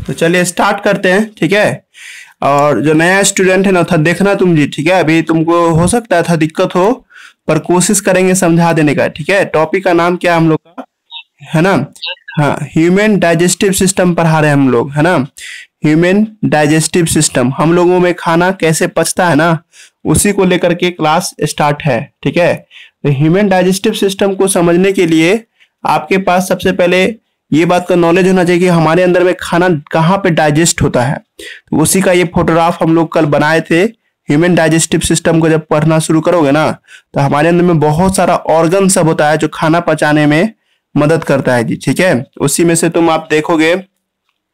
तो चलिए स्टार्ट करते हैं, ठीक है। और जो नया स्टूडेंट है ना था देखना तुम जी, ठीक है। अभी तुमको हो सकता है था दिक्कत हो, पर कोशिश करेंगे समझा देने का, ठीक है। टॉपिक का नाम क्या है हम लोग का, है ना। हाँ, ह्यूमन डाइजेस्टिव सिस्टम पढ़ा रहे हैं हम लोग, है ना। ह्यूमन डाइजेस्टिव सिस्टम, हम लोगों में खाना कैसे पचता है ना, उसी को लेकर के क्लास स्टार्ट है, ठीक है। तो ह्यूमन डाइजेस्टिव सिस्टम को समझने के लिए आपके पास सबसे पहले ये बात का नॉलेज होना चाहिए कि हमारे अंदर में खाना कहाँ पे डाइजेस्ट होता है। तो उसी का ये फोटोग्राफ हम लोग कल बनाए थे। ह्यूमन डाइजेस्टिव सिस्टम को जब पढ़ना शुरू करोगे ना, तो हमारे अंदर में बहुत सारा ऑर्गन सब होता है जो खाना पचाने में मदद करता है जी, ठीक है। उसी में से तुम आप देखोगे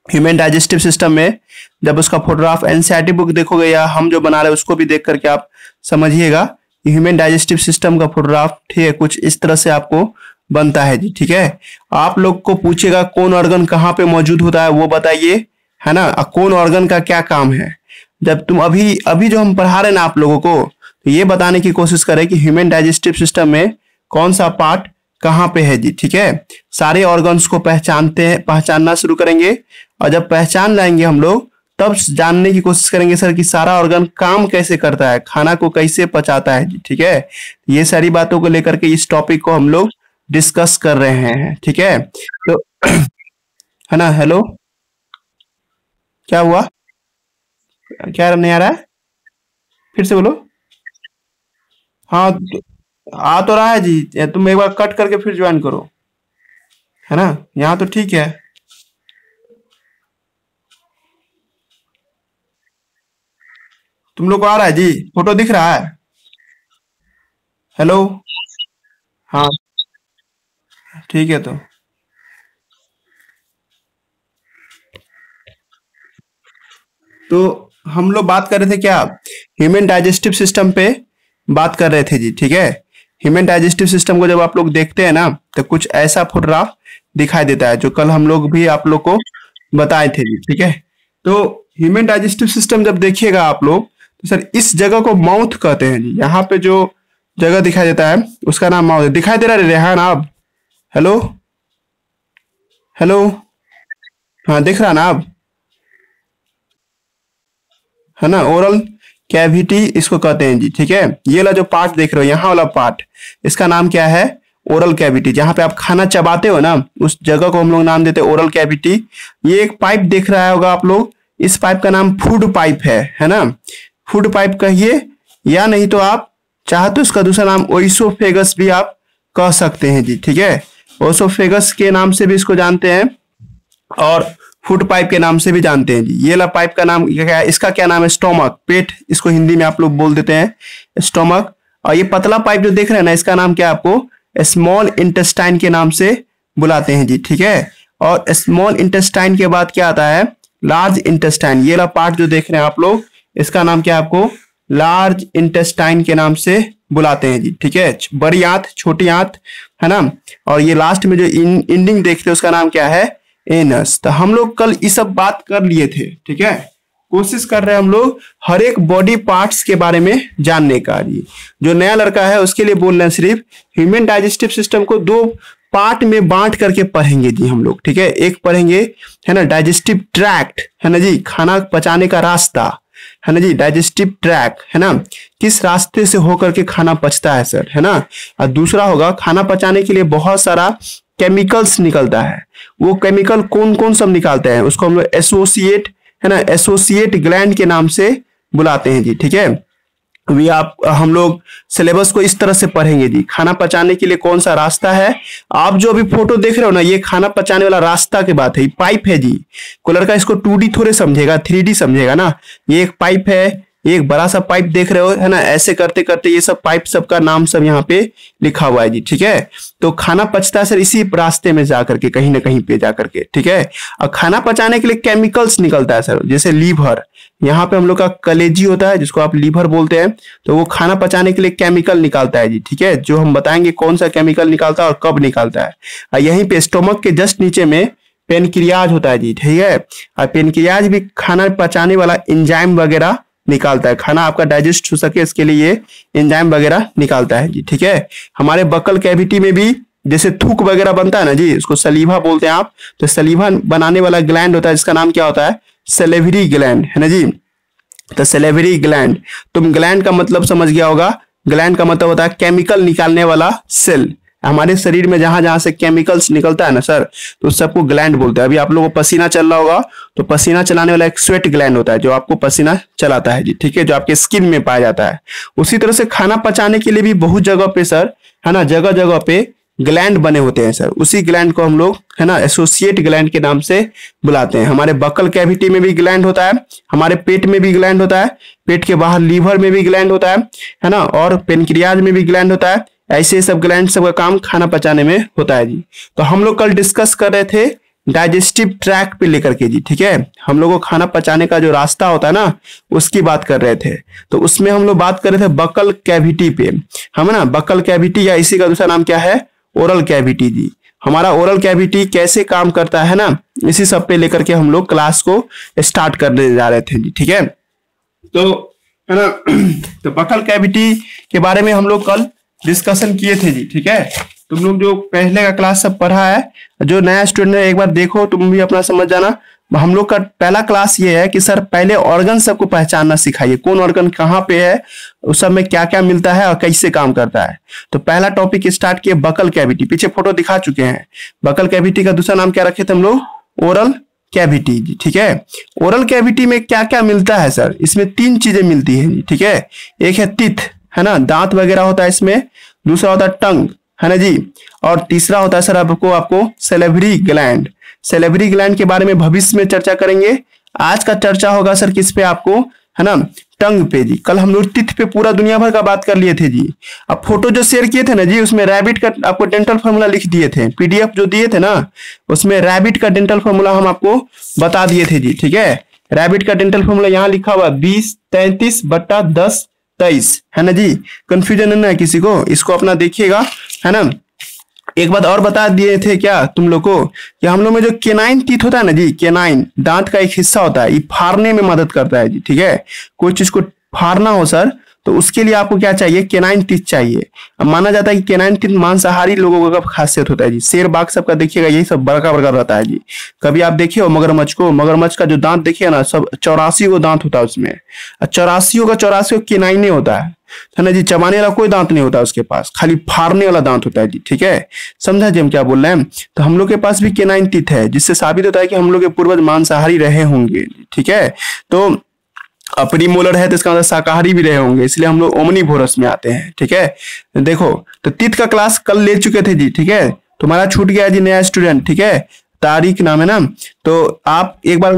ह्यूमन डाइजेस्टिव सिस्टम में, जब उसका फोटोग्राफ एनसीईआरटी बुक देखोगे या हम जो बना रहे हैं उसको भी देख करके आप समझिएगा कि ह्यूमन डाइजेस्टिव सिस्टम का फोटोग्राफ, ठीक है, कुछ इस तरह से आपको बनता है जी, ठीक है। आप लोग को पूछेगा कौन ऑर्गन कहाँ पे मौजूद होता है वो बताइए, है ना। कौन ऑर्गन का क्या काम है। जब तुम अभी अभी जो हम पढ़ा रहे हैं ना आप लोगों को, तो ये बताने की कोशिश करें कि ह्यूमन डाइजेस्टिव सिस्टम में कौन सा पार्ट कहाँ पे है जी, ठीक है। सारे ऑर्गन्स को पहचानना शुरू करेंगे, और जब पहचान लाएंगे हम लोग तब जानने की कोशिश करेंगे सर कि सारा ऑर्गन काम कैसे करता है, खाना को कैसे पचाता है जी, ठीक है। ये सारी बातों को लेकर के इस टॉपिक को हम लोग डिस्कस कर रहे हैं, ठीक है। तो है ना। हेलो, क्या हुआ, क्या नहीं आ रहा है, फिर से बोलो। हाँ आ तो रहा है जी, तुम एक बार कट करके फिर ज्वाइन करो, है ना। यहाँ तो ठीक है। तुम लोग को आ रहा है जी, फोटो दिख रहा है। हेलो, हाँ ठीक है। तो हम लोग बात कर रहे थे क्या, ह्यूमन डाइजेस्टिव सिस्टम पे बात कर रहे थे जी, ठीक है। ह्यूमन डाइजेस्टिव सिस्टम को जब आप लोग देखते हैं ना, तो कुछ ऐसा फोटोग्राफ दिखाई देता है जो कल हम लोग भी आप लोग को बताए थे जी, ठीक है। तो ह्यूमन डाइजेस्टिव सिस्टम जब देखिएगा आप लोग, तो सर इस जगह को माउथ कहते हैं जी। यहाँ पे जो जगह दिखाई देता है उसका नाम माउथ है। दिखाई दे रहा है रेहान आप, हेलो हेलो, हाँ दिख रहा ना आप, है ना। ओरल कैविटी इसको कहते हैं जी, ठीक है। ये वाला जो पार्ट देख रहे हो, यहाँ वाला पार्ट, इसका नाम क्या है, ओरल कैविटी। जहां पे आप खाना चबाते हो ना, उस जगह को हम लोग नाम देते हैं ओरल कैविटी। ये एक पाइप देख रहा होगा आप लोग, इस पाइप का नाम फूड पाइप है ना। फूड पाइप कहिए, या नहीं तो आप चाहे तो इसका दूसरा नाम ओइसोफेगस भी आप कह सकते हैं जी, ठीक है। ओइसोफेगस के नाम से भी इसको जानते हैं, और फूड पाइप के नाम से भी जानते हैं जी। ये वाला पाइप का नाम क्या है, इसका क्या नाम है, स्टोमक, पेट इसको हिंदी में आप लोग बोल देते हैं स्टोमक। और ये पतला पाइप जो देख रहे हैं ना, इसका नाम क्या है, आपको स्मॉल इंटेस्टाइन के नाम से बुलाते हैं जी, ठीक है। और स्मॉल इंटेस्टाइन के बाद क्या आता है, लार्ज इंटेस्टाइन। ये वाला पार्ट जो देख रहे हैं आप लोग, इसका नाम क्या है, आपको लार्ज इंटेस्टाइन के नाम से बुलाते हैं जी, ठीक है। बड़ी आंत, छोटी आंत, है ना। और ये लास्ट में जो इंडिंग देखते हैं उसका नाम क्या है, एनस। तो हम लोग कल ये सब बात कर लिए थे, ठीक है। कोशिश कर रहे हैं हम लोग हर एक बॉडी पार्ट्स के बारे में जानने का जी। जो नया लड़का है उसके लिए बोल रहे हैं, सिर्फ ह्यूमन डाइजेस्टिव सिस्टम को दो पार्ट में बांट करके पढ़ेंगे जी हम लोग, ठीक है। एक पढ़ेंगे, है ना, डाइजेस्टिव ट्रैक्ट, है ना जी, खाना पचाने का रास्ता, है ना जी, डाइजेस्टिव ट्रैक, है ना, किस रास्ते से होकर के खाना पचता है सर, है ना। और दूसरा होगा खाना पचाने के लिए बहुत सारा केमिकल्स निकलता है। वो केमिकल कौन कौन सब निकालते हैं उसको हम लोग एसोसिएट, है ना, एसोसिएट ग्लैंड के नाम से बुलाते हैं जी, ठीक है। अभी हम लोग सिलेबस को इस तरह से पढ़ेंगे जी। खाना पचाने के लिए कौन सा रास्ता है, आप जो अभी फोटो देख रहे हो ना, ये खाना पचाने वाला रास्ता की बात है। ये पाइप है जी, कोई लड़का इसको 2D थोड़े समझेगा, 3D समझेगा ना। ये एक पाइप है, एक बड़ा सा पाइप देख रहे हो, है ना। ऐसे करते करते ये सब पाइप सबका नाम सब यहाँ पे लिखा हुआ है जी, ठीक है। तो खाना पचता है सर इसी रास्ते में जा करके, कहीं ना कहीं पे जा करके, ठीक है। और खाना पचाने के लिए केमिकल्स निकलता है सर, जैसे लीवर, यहाँ पे हम लोग का कलेजी होता है जिसको आप लीवर बोलते हैं। तो वो खाना पचाने के लिए केमिकल निकालता है जी, ठीक है। जो हम बताएंगे कौन सा केमिकल निकालता है और कब निकालता है। और यहीं पे स्टोमक के जस्ट नीचे में पेनक्रियाज होता है जी, ठीक है। और पेनक्रियाज भी खाना पचाने वाला एंजाइम वगैरह निकालता है। खाना आपका डाइजेस्ट हो सके इसके लिए ये एंजाइम वगैरह निकालता है जी, ठीक है। हमारे बक्कल कैविटी में भी जैसे थूक वगैरह बनता है ना जी, उसको सलीवा बोलते हैं आप। तो सलीवा बनाने वाला ग्लैंड होता है जिसका नाम क्या होता है, सेलेवरी ग्लैंड, है ना जी। तो सेलेवरी ग्लैंड, तुम ग्लैंड का मतलब समझ गया होगा। ग्लैंड का मतलब होता है केमिकल निकालने वाला सेल। हमारे शरीर में जहां जहां से केमिकल्स निकलता है ना सर, तो उस सबको ग्लैंड बोलते हैं। अभी आप लोगों को पसीना चल रहा होगा, तो पसीना चलाने वाला एक स्वेट ग्लैंड होता है जो आपको पसीना चलाता है जी, ठीक है, जो आपके स्किन में पाया जाता है। उसी तरह से खाना पचाने के लिए भी बहुत जगह पे सर, है ना, जगह जगह पे ग्लैंड बने होते हैं सर। उसी ग्लैंड को हम लोग, है ना, एसोसिएट ग्लैंड के नाम से बुलाते हैं। हमारे बक्कल कैविटी में भी ग्लैंड होता है, हमारे पेट में भी ग्लैंड होता है, पेट के बाहर लीवर में भी ग्लैंड होता है ना, और पेनक्रियाज में भी ग्लैंड होता है। ऐसे सब ग्लैंड सब का काम खाना पचाने में होता है जी। तो हम लोग कल डिस्कस कर रहे थे डाइजेस्टिव ट्रैक पे लेकर के जी, ठीक है। हम लोग को खाना पचाने का जो रास्ता होता है ना, उसकी बात कर रहे थे। तो उसमें हम लोग बात कर रहे थे बक्कल कैविटी पे, हम ना, बक्कल कैविटी या इसी का दूसरा नाम क्या है, ओरल कैविटी जी। हमारा ओरल कैविटी कैसे काम करता है ना, इसी सब पे लेकर के हम लोग क्लास को स्टार्ट करने जा रहे थे जी, ठीक है। तो है ना, तो बक्कल कैविटी के बारे में हम लोग कल डिस्कशन किए थे जी, ठीक है। तुम लोग जो पहले का क्लास सब पढ़ा है, जो नया स्टूडेंट है एक बार देखो, तुम भी अपना समझ जाना। हम लोग का पहला क्लास ये है कि सर पहले ऑर्गन सबको पहचानना सिखाइए, कौन ऑर्गन कहाँ पे है, उस सब में क्या क्या मिलता है और कैसे काम करता है। तो पहला टॉपिक स्टार्ट किए बक्कल कैविटी, पीछे फोटो दिखा चुके हैं। बक्कल कैविटी का दूसरा नाम क्या रखे थे हम लोग, ओरल कैविटी जी, ठीक है। ओरल कैविटी में क्या क्या मिलता है सर, इसमें 3 चीजें मिलती है जी, ठीक है। एक है टीथ, है ना, दांत वगैरह होता है इसमें। दूसरा होता है टंग, है ना जी। और तीसरा होता है सर आपको सेलेवरी ग्लैंड। सेलेवरी ग्लैंड के बारे में भविष्य में चर्चा करेंगे। आज का चर्चा होगा सर किस पे आपको, है ना, टंग पे जी। कल हम लोग टीथ पे पूरा दुनिया भर का बात कर लिए थे जी। अब फोटो जो शेयर किए थे ना जी, उसमें रैबिट का आपको डेंटल फॉर्मूला लिख दिए थे, पीडीएफ जो दिए थे ना, उसमें रैबिट का डेंटल फॉर्मूला हम आपको बता दिए थे जी, ठीक है। रैबिट का डेंटल फॉर्मूला यहाँ लिखा हुआ 20-33/10-23, है ना जी। कंफ्यूजन है ना किसी को, इसको अपना देखिएगा, है ना। एक बात और बता दिए थे क्या तुम लोग को, कि हम लोग में जो केनाइन टीथ होता है ना जी, केनाइन दांत का एक हिस्सा होता है, ये फाड़ने में मदद करता है जी, ठीक है। कोई चीज को फाड़ना हो सर, तो उसके लिए आपको क्या चाहिए, केनाइन टीथ चाहिए। अब माना जाता है कि केनाइन टीथ मांसाहारी लोगों का खासियत होता है जी। शेर बाघ सबका देखिएगा यही सब बड़का बड़का रहता है जी। कभी आप देखिए मगरमच्छ को, मगरमच्छ का जो दांत देखिए ना, सब 84 को दांत होता है उसमें, 84 का 84 केनाइन होता है ना जी। चबाने वाला कोई दांत नहीं होता उसके पास, खाली फाड़ने वाला दांत होता है जी, ठीक है। समझा जी हम क्या बोल रहे हैं। तो हम लोग के पास भी केनाइन टीथ है, जिससे साबित होता है कि हम लोग के पूर्वज मांसाहारी रहे होंगे, ठीक है। तो प्रीमोलर है तो इसका मतलब शाकाहारी भी रहे होंगे, इसलिए हम लोग ओमनीवोरस में आते हैं, ठीक है। देखो, तो टीथ का क्लास कल ले चुके थे जी, ठीक है। तुम्हारा छूट गया जी नया स्टूडेंट, ठीक है, तारीख नाम है ना। तो आप एक बार,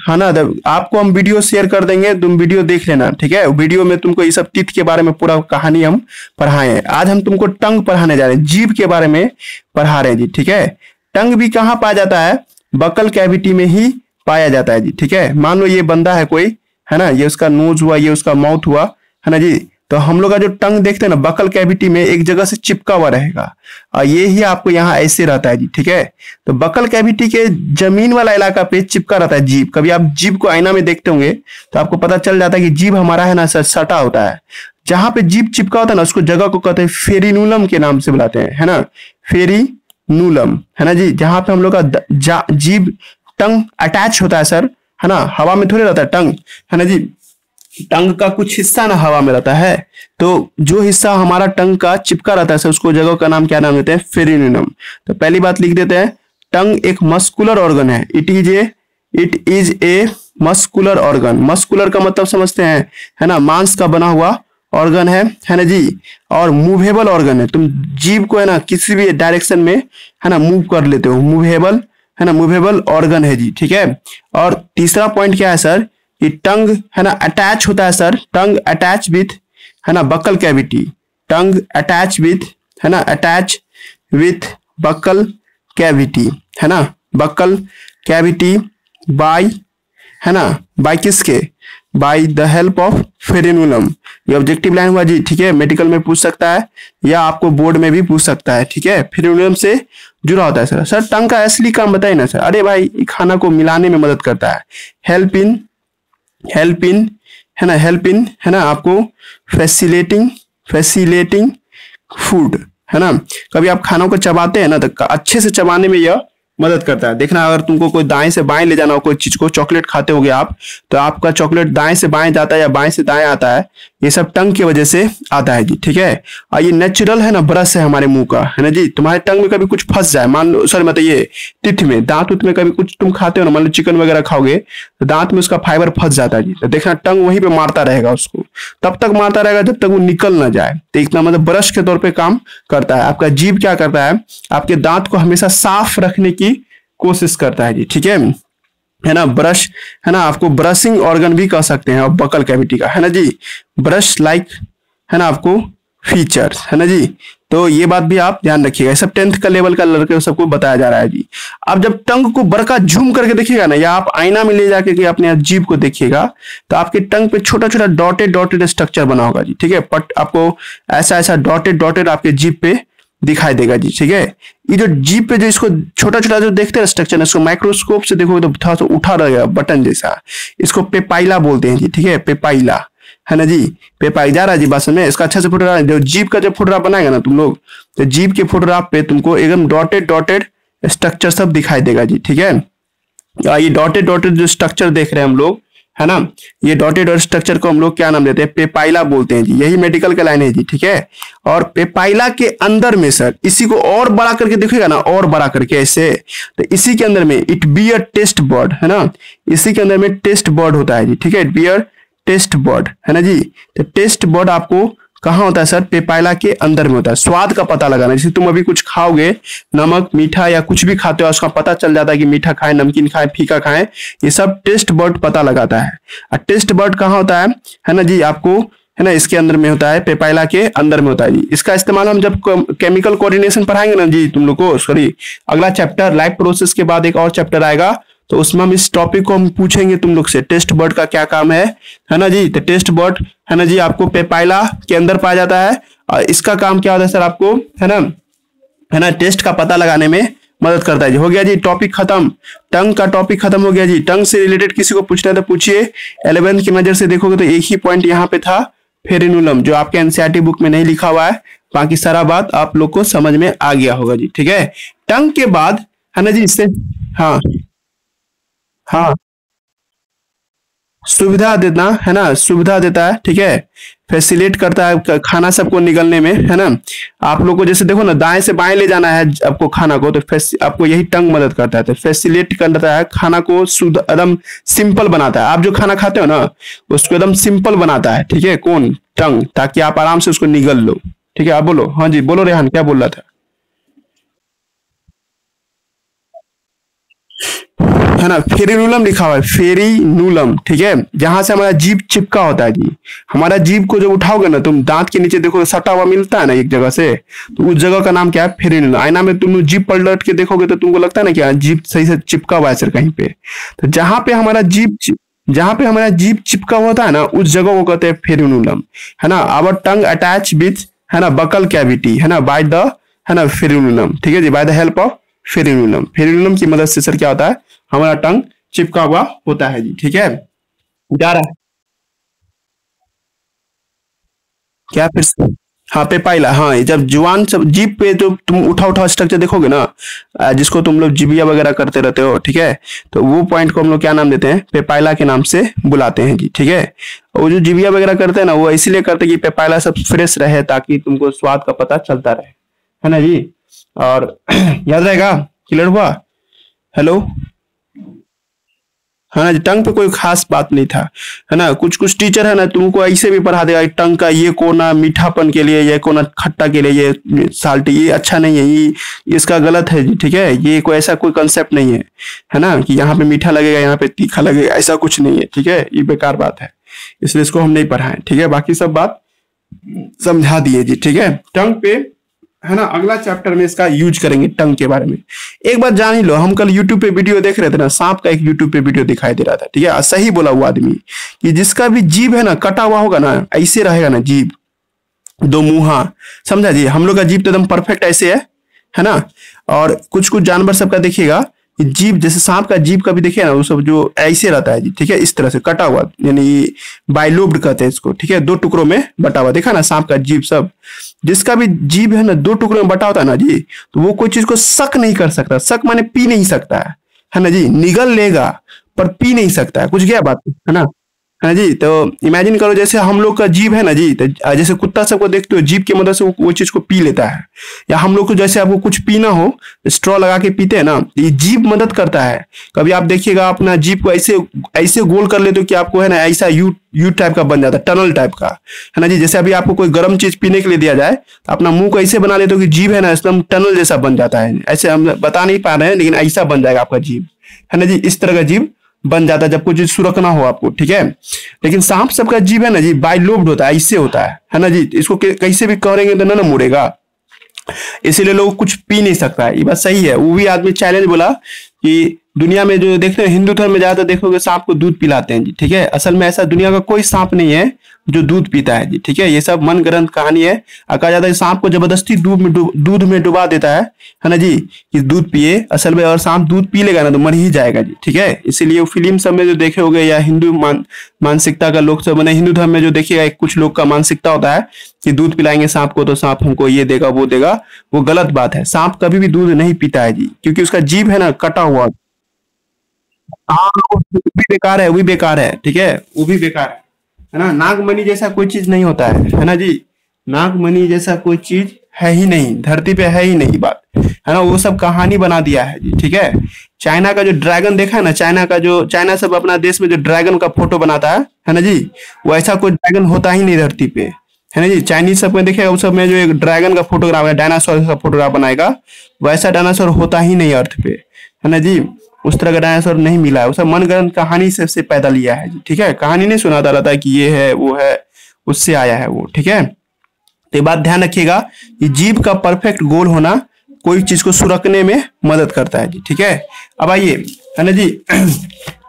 है ना, आपको हम वीडियो शेयर कर देंगे, तुम वीडियो देख लेना, ठीक है। वीडियो में तुमको ये सब टीथ के बारे में पूरा कहानी हम पढ़ाए हैं। आज हम तुमको टंग पढ़ाने जा रहे हैं, जीभ के बारे में पढ़ा रहे हैं जी, ठीक है। टंग भी कहाँ पाया जाता है, बक्कल कैविटी में ही पाया जाता है जी, ठीक है। मान लो ये बंदा है कोई, है ना, ये उसका नोज हुआ, ये उसका माउथ हुआ, है ना जी। तो हम लोग का जो टंग देखते हैं ना, बक्कल कैविटी में एक जगह से चिपका हुआ रहेगा, और ये ही आपको यहाँ ऐसे रहता है जी, ठीक है। तो बक्कल कैविटी के जमीन वाला इलाका पे चिपका रहता है जीभ। कभी आप जीभ को आईना में देखते होंगे तो आपको पता चल जाता है कि जीभ हमारा है ना सटा होता है। जहां पे जीभ चिपका होता है ना, उसको जगह को कहते हैं फेरिनूलम के नाम से बुलाते हैं, है ना, फेरिनूलम, है ना जी। जहां पे हम लोग का जीभ टंग अटैच होता है सर, है ना, हवा में थोड़ी रहता है टंग, है ना जी। टंग का कुछ हिस्सा ना हवा में रहता है, तो जो हिस्सा हमारा टंग का चिपका रहता है सर, उसको जगह का नाम क्या नाम देते हैं, फेरिनूलम। तो पहली बात लिख देते हैं, टंग एक मस्कुलर ऑर्गन है। It is a muscular organ. Muscular का मतलब समझते हैं, है ना, मांस का बना हुआ ऑर्गन है ना जी। और मूवेबल ऑर्गन है, तुम जीभ को है ना किसी भी डायरेक्शन में, है ना, मूव कर लेते हो, मूवेबल, है ना, मूवेबल ऑर्गन है जी, ठीक है। और तीसरा पॉइंट क्या है सर, कि टंग, है ना, अटैच होता है सर, टंग अटैच विथ, है ना, buccal cavity. Tongue attach with, है ना, अटैच विथ बक्कल कैविटी, है ना, बक्कल कैविटी बाय, है ना, बाय किसके, बाय द हेल्प ऑफ फेरिनूलम। ये ऑब्जेक्टिव लाइन हुआ जी, ठीक है। मेडिकल में पूछ सकता है या आपको बोर्ड में भी पूछ सकता है, ठीक है। फेरिनूलम से जुड़ा होता है सर। सर टंग का असली काम बताइए ना सर। अरे भाई, खाना को मिलाने में मदद करता है, हेल्प इन, है ना, हेल्प इन, है ना, आपको फैसिलेटिंग फूड, है ना। कभी आप खानों को चबाते हैं ना तो अच्छे से चबाने में यह मदद करता है। देखना अगर तुमको कोई दाएं से बाएं ले जाना हो कोई चीज को, चॉकलेट खाते होगे आप, तो आपका चॉकलेट दाएं से बाएं जाता है या बाएं से दाएं आता है, ये सब टंग की वजह से आता है जी, ठीक है। और ये नेचुरल है ना ब्रश है हमारे मुंह का, है ना जी। तुम्हारे टंग में कभी कुछ फंस जाए, मान लो सॉरी मतलब ये टीथ में, दांत उत में कभी कुछ तुम खाते हो ना, मान लो चिकन वगैरह खाओगे तो दांत में उसका फाइबर फंस जाता है जी, तो देखना टंग वहीं पे मारता रहेगा उसको, तब तक मारता रहेगा जब तक वो निकल ना जाए। तो इतना मतलब ब्रश के तौर पे काम करता है। आपका जीभ क्या करता है, आपके दांत को हमेशा साफ रखने की कोशिश करता है जी, ठीक है ना। ब्रश है ना, आपको ब्रशिंग ऑर्गन भी कह सकते हैं, और बकल कैविटी का, है ना जी। ब्रश लाइक है ना आपको फीचर्स, है ना जी। तो ये बात भी आप ध्यान रखिएगा, सब 10th का लेवल का लड़के सबको बताया जा रहा है जी। अब जब टंग को बड़का झूम करके देखिएगा ना, या आप आईना में ले जाके के अपने जीभ को देखिएगा, तो आपके टंग पे छोटा छोटा डॉटेड डॉटेड स्ट्रक्चर बना होगा जी, ठीक है। बट आपको ऐसा ऐसा डॉटेड डॉटेड आपके जीभ पे दिखाई देगा जी, ठीक है। ये जो जीप पे जो इसको छोटा छोटा जो देखते हैं स्ट्रक्चर, इसको माइक्रोस्कोप से देखोगे तो थोड़ा सा उठा रहेगा बटन जैसा, इसको पेपाइला बोलते हैं जी, ठीक है, पेपाइला, है ना जी। पेपाई जा रहा है जी बात में, इसका अच्छा से फोटोग्राफ, जो जीप का जब फोटोग्राफ बनाएगा ना तुम लोग, तो जीप के फोटोग्राफ पे तुमको एकदम डॉटेड डॉटेड स्ट्रक्चर सब दिखाई देगा जी, ठीक है। ये डॉटेड डॉटेड जो स्ट्रक्चर देख रहे हैं हम लोग, है ना, ये डॉटेड और स्ट्रक्चर को हम लोग क्या नाम देते हैं, पेपाइला बोलते हैं जी। यही मेडिकल का लाइन है जी, ठीक है। और पेपाइला के अंदर में सर इसी को और बड़ा करके देखिएगा ना, और बड़ा करके ऐसे, तो इसी के अंदर में it be a taste bud, है ना, इसी के अंदर में टेस्ट बर्ड होता है जी, ठीक है। It be a taste bud, है ना जी। तो टेस्ट बर्ड आपको कहाँ होता है सर, पेपाइला के अंदर में होता है। स्वाद का पता लगाना, जैसे तुम अभी कुछ खाओगे, नमक मीठा या कुछ भी खाते हो, उसका पता चल जाता है कि मीठा खाएं, नमकीन खाएं, फीका खाएं, ये सब टेस्ट बर्ड पता लगाता है। और टेस्ट बर्ड कहाँ होता है ना जी, आपको है ना इसके अंदर में होता है, पेपाइला के अंदर में होता है जी। इसका इस्तेमाल हम जब केमिकल कोऑर्डिनेशन पढ़ाएंगे ना जी तुम लोग को, सॉरी अगला चैप्टर लाइफ प्रोसेस के बाद एक और चैप्टर आएगा, तो उसमें हम इस टॉपिक को हम पूछेंगे तुम लोग से, टेस्ट बर्ड का क्या काम है ना जी। तो टेस्ट बर्ड है ना जी आपको पेपाइला के अंदर पाया जाता है, और इसका काम क्या होता है सर, आपको है ना टेस्ट का पता लगाने में मदद करता है जी। हो गया जी टॉपिक खत्म, टंग का टॉपिक खत्म हो गया जी। टंग से रिलेटेड किसी को पूछना है तो पूछिए। 11th की नजर से देखोगे तो एक ही पॉइंट यहाँ पे था, फेरिनुलम, जो आपके एनसीईआरटी बुक में नहीं लिखा हुआ है, बाकी सारा बात आप लोग को समझ में आ गया होगा जी, ठीक है। टंग के बाद है ना जी इससे, हाँ हाँ, सुविधा देना है ना, सुविधा देता है, ठीक है। फैसिलिटेट करता है खाना सबको निगलने में, है ना। आप लोग को जैसे देखो ना, दाएं से बाएं ले जाना है आपको खाना को, तो आपको यही टंग मदद करता है। तो फैसिलिटेट करता है, खाना को शुद्ध एकदम सिंपल बनाता है। आप जो खाना खाते हो ना उसको एकदम सिंपल बनाता है, ठीक है, कौन, टंग, ताकि आप आराम से उसको निगल लो, ठीक है। आप बोलो, हाँ जी बोलो रेहान, क्या बोल रहा था, है ना। फेरिनुलम लिखा हुआ है, फेरिनुलम, ठीक है, जहां से हमारा जीभ चिपका होता है जी। हमारा जीभ को जब उठाओगे ना तुम, दांत के नीचे देखो सटा हुआ मिलता है ना एक जगह से, तो उस जगह का नाम क्या है, फेरिनुलम। आईना में तुम जीभ पलट के देखोगे तो तुमको लगता है ना कि जीभ सही से चिपका हुआ है सर कहीं पे, तो जहां पे हमारा जीभ चिपका होता है ना उस जगह को कहते हैं फेरिनुलम, है ना। आवर टंग अटैच विथ, है ना, बकल कैविटी, है ना, बाय द, है ना, फेरिनुलम, ठीक है जी, बाय द हेल्प ऑफ फेरिनुलम। फेरिनुलम की मदद से सर क्या होता है, हमारा टंग चिपका हुआ होता है जी, ठीक है। जा रहा है क्या फिर से? हाँ पेपाइला, हाँ, ये जब जुबान सब जीभ पे जो तुम उठा उठा स्ट्रक्चर देखोगे ना, जिसको तुम लोग जिबिया वगैरह करते रहते हो, ठीक है, तो वो पॉइंट को हम लोग क्या नाम देते हैं, पेपाइला के नाम से बुलाते हैं जी, ठीक है। वो जो जिबिया वगैरह करते हैं ना, वो इसीलिए करते हैं कि पेपाइला सब फ्रेश रहे, ताकि तुमको स्वाद का पता चलता रहे, है ना जी। और याद रहेगा, क्लियर हुआ, हेलो, है ना। टंग पे कोई खास बात नहीं था, है ना। कुछ कुछ टीचर है ना तुमको ऐसे भी पढ़ा देगा, टंग का ये कोना मीठापन के लिए, ये कोना खट्टा के लिए, ये साल्टी, ये अच्छा नहीं है, ये इसका गलत है जी, ठीक है। ये कोई ऐसा कोई कंसेप्ट नहीं है ना, कि यहाँ पे मीठा लगेगा यहाँ पे तीखा लगेगा, ऐसा कुछ नहीं है, ठीक है। ये बेकार बात है, इसलिए इसको हम नहीं पढ़ाएं, ठीक है। बाकी सब बात समझा दिए जी, ठीक है। टंग पे है ना, अगला चैप्टर में इसका यूज करेंगे टंग के बारे में। एक बात जान ही लो, हम कल यूट्यूब पे वीडियो देख रहे थे ना, सांप का एक यूट्यूब पे वीडियो दिखाई दे रहा था, ठीक है। सही बोला वो आदमी कि जिसका भी जीभ है ना कटा हुआ होगा ना, ऐसे रहेगा ना जीभ, दो मुंहा, समझा जी। हम लोग का जीभ तो एकदम परफेक्ट ऐसे है ना। और कुछ कुछ जानवर सबका देखिएगा जीभ, जैसे सांप का जीभ कभी देखिए ना, वो सब जो ऐसे रहता है जी, ठीक है, इस तरह से कटा हुआ, यानी बाइलोब्ड कहते हैं इसको, ठीक है, दो टुकड़ों में बटा हुआ, देखा ना सांप का जीभ सब। जिसका भी जीभ है ना दो टुकड़ों में बटा होता है ना जी, तो वो कोई चीज को शक नहीं कर सकता। शक माने पी नहीं सकता है ना जी, निगल लेगा पर पी नहीं सकता है, कुछ गया बात, है ना। है जी, तो इमेजिन करो जैसे हम लोग का जीभ है ना जी, तो जैसे कुत्ता सबको देखते हो जीभ की मदद से वो चीज को पी लेता है, या हम लोग को जैसे आपको कुछ पीना हो स्ट्रॉ लगा के पीते हैं ना, तो ये जीभ मदद करता है। कभी आप देखिएगा अपना जीभ को ऐसे ऐसे गोल कर लेते हो कि आपको है ना ऐसा यू यू टाइप का बन जाता है, टनल टाइप का, है ना जी। जैसे अभी आपको कोई गर्म चीज पीने के लिए दिया जाए तो अपना मुंह को ऐसे बना लेते हो कि जीभ है ना एकदम टनल जैसा बन जाता है। ऐसे हम बता नहीं पा रहे हैं, लेकिन ऐसा बन जाएगा आपका जीभ, है ना जी, इस तरह का जीभ बन जाता है जब कुछ चीज सुरखना हो आपको, ठीक है। लेकिन सांप सबका जीभ है ना जी बाइलोब्ड होता है, इससे होता है ना जी, इसको कैसे भी करेंगे तो ना मुड़ेगा, इसीलिए लोग कुछ पी नहीं सकता है। ये बात सही है। वो भी आदमी चैलेंज बोला कि दुनिया में जो देखते हैं हिंदू धर्म में ज्यादा देखोगे सांप को दूध पिलाते हैं जी, ठीक है। असल में ऐसा दुनिया का कोई सांप नहीं है जो दूध पीता है जी, ठीक है। ये सब मन गढ़ंत कहानी है। कहा जाता है सांप को जबरदस्ती दूध में डुबा देता है ना जी, कि दूध पिए। असल में और सांप दूध पी लेगा ना तो मर ही जाएगा जी, ठीक है। इसीलिए फिल्म सब में जो देखे होगे या हिंदू मानसिकता का लोग सब मैंने हिंदू धर्म में जो देखिएगा कुछ लोग का मानसिकता होता है कि दूध पिलाएंगे सांप को तो सांप हमको ये देगा वो देगा, वो गलत बात है। सांप कभी भी दूध नहीं पीता है जी, क्योंकि उसका जीभ है ना कटा हुआ। हाँ वो भी बेकार है, वो भी बेकार है, ठीक है, वो भी बेकार है ना। नागमणि जैसा कोई चीज नहीं होता है ना जी, नागमणि जैसा कोई चीज है ही नहीं, धरती पे है ही नहीं बात, है ना। वो सब कहानी बना दिया है जी, ठीक है। चाइना का जो ड्रैगन देखा है ना, चाइना सब अपना देश में जो ड्रैगन का फोटो बनाता है ना जी, वो ऐसा कोई ड्रैगन होता ही नहीं धरती पे, है ना जी। चाइनीज सब में देखेगा उस सब में जो एक ड्रैगन का फोटोग्राफ है, डायनासोर का फोटोग्राफ बनाएगा, वैसा डायनासोर होता ही नहीं अर्थ पे, है ना जी। उस तरह का डायनासोर नहीं मिला है, वो सब मनगढ़ंत कहानी से पैदा लिया है जी, ठीक है। कहानी नहीं सुनाता रहता है कि ये है वो है, उससे आया है वो, ठीक है। तो ये बात ध्यान रखिएगा कि जीभ का परफेक्ट गोल होना कोई चीज को सुरखने में मदद करता है जी, ठीक है। अब आइए, है ना जी,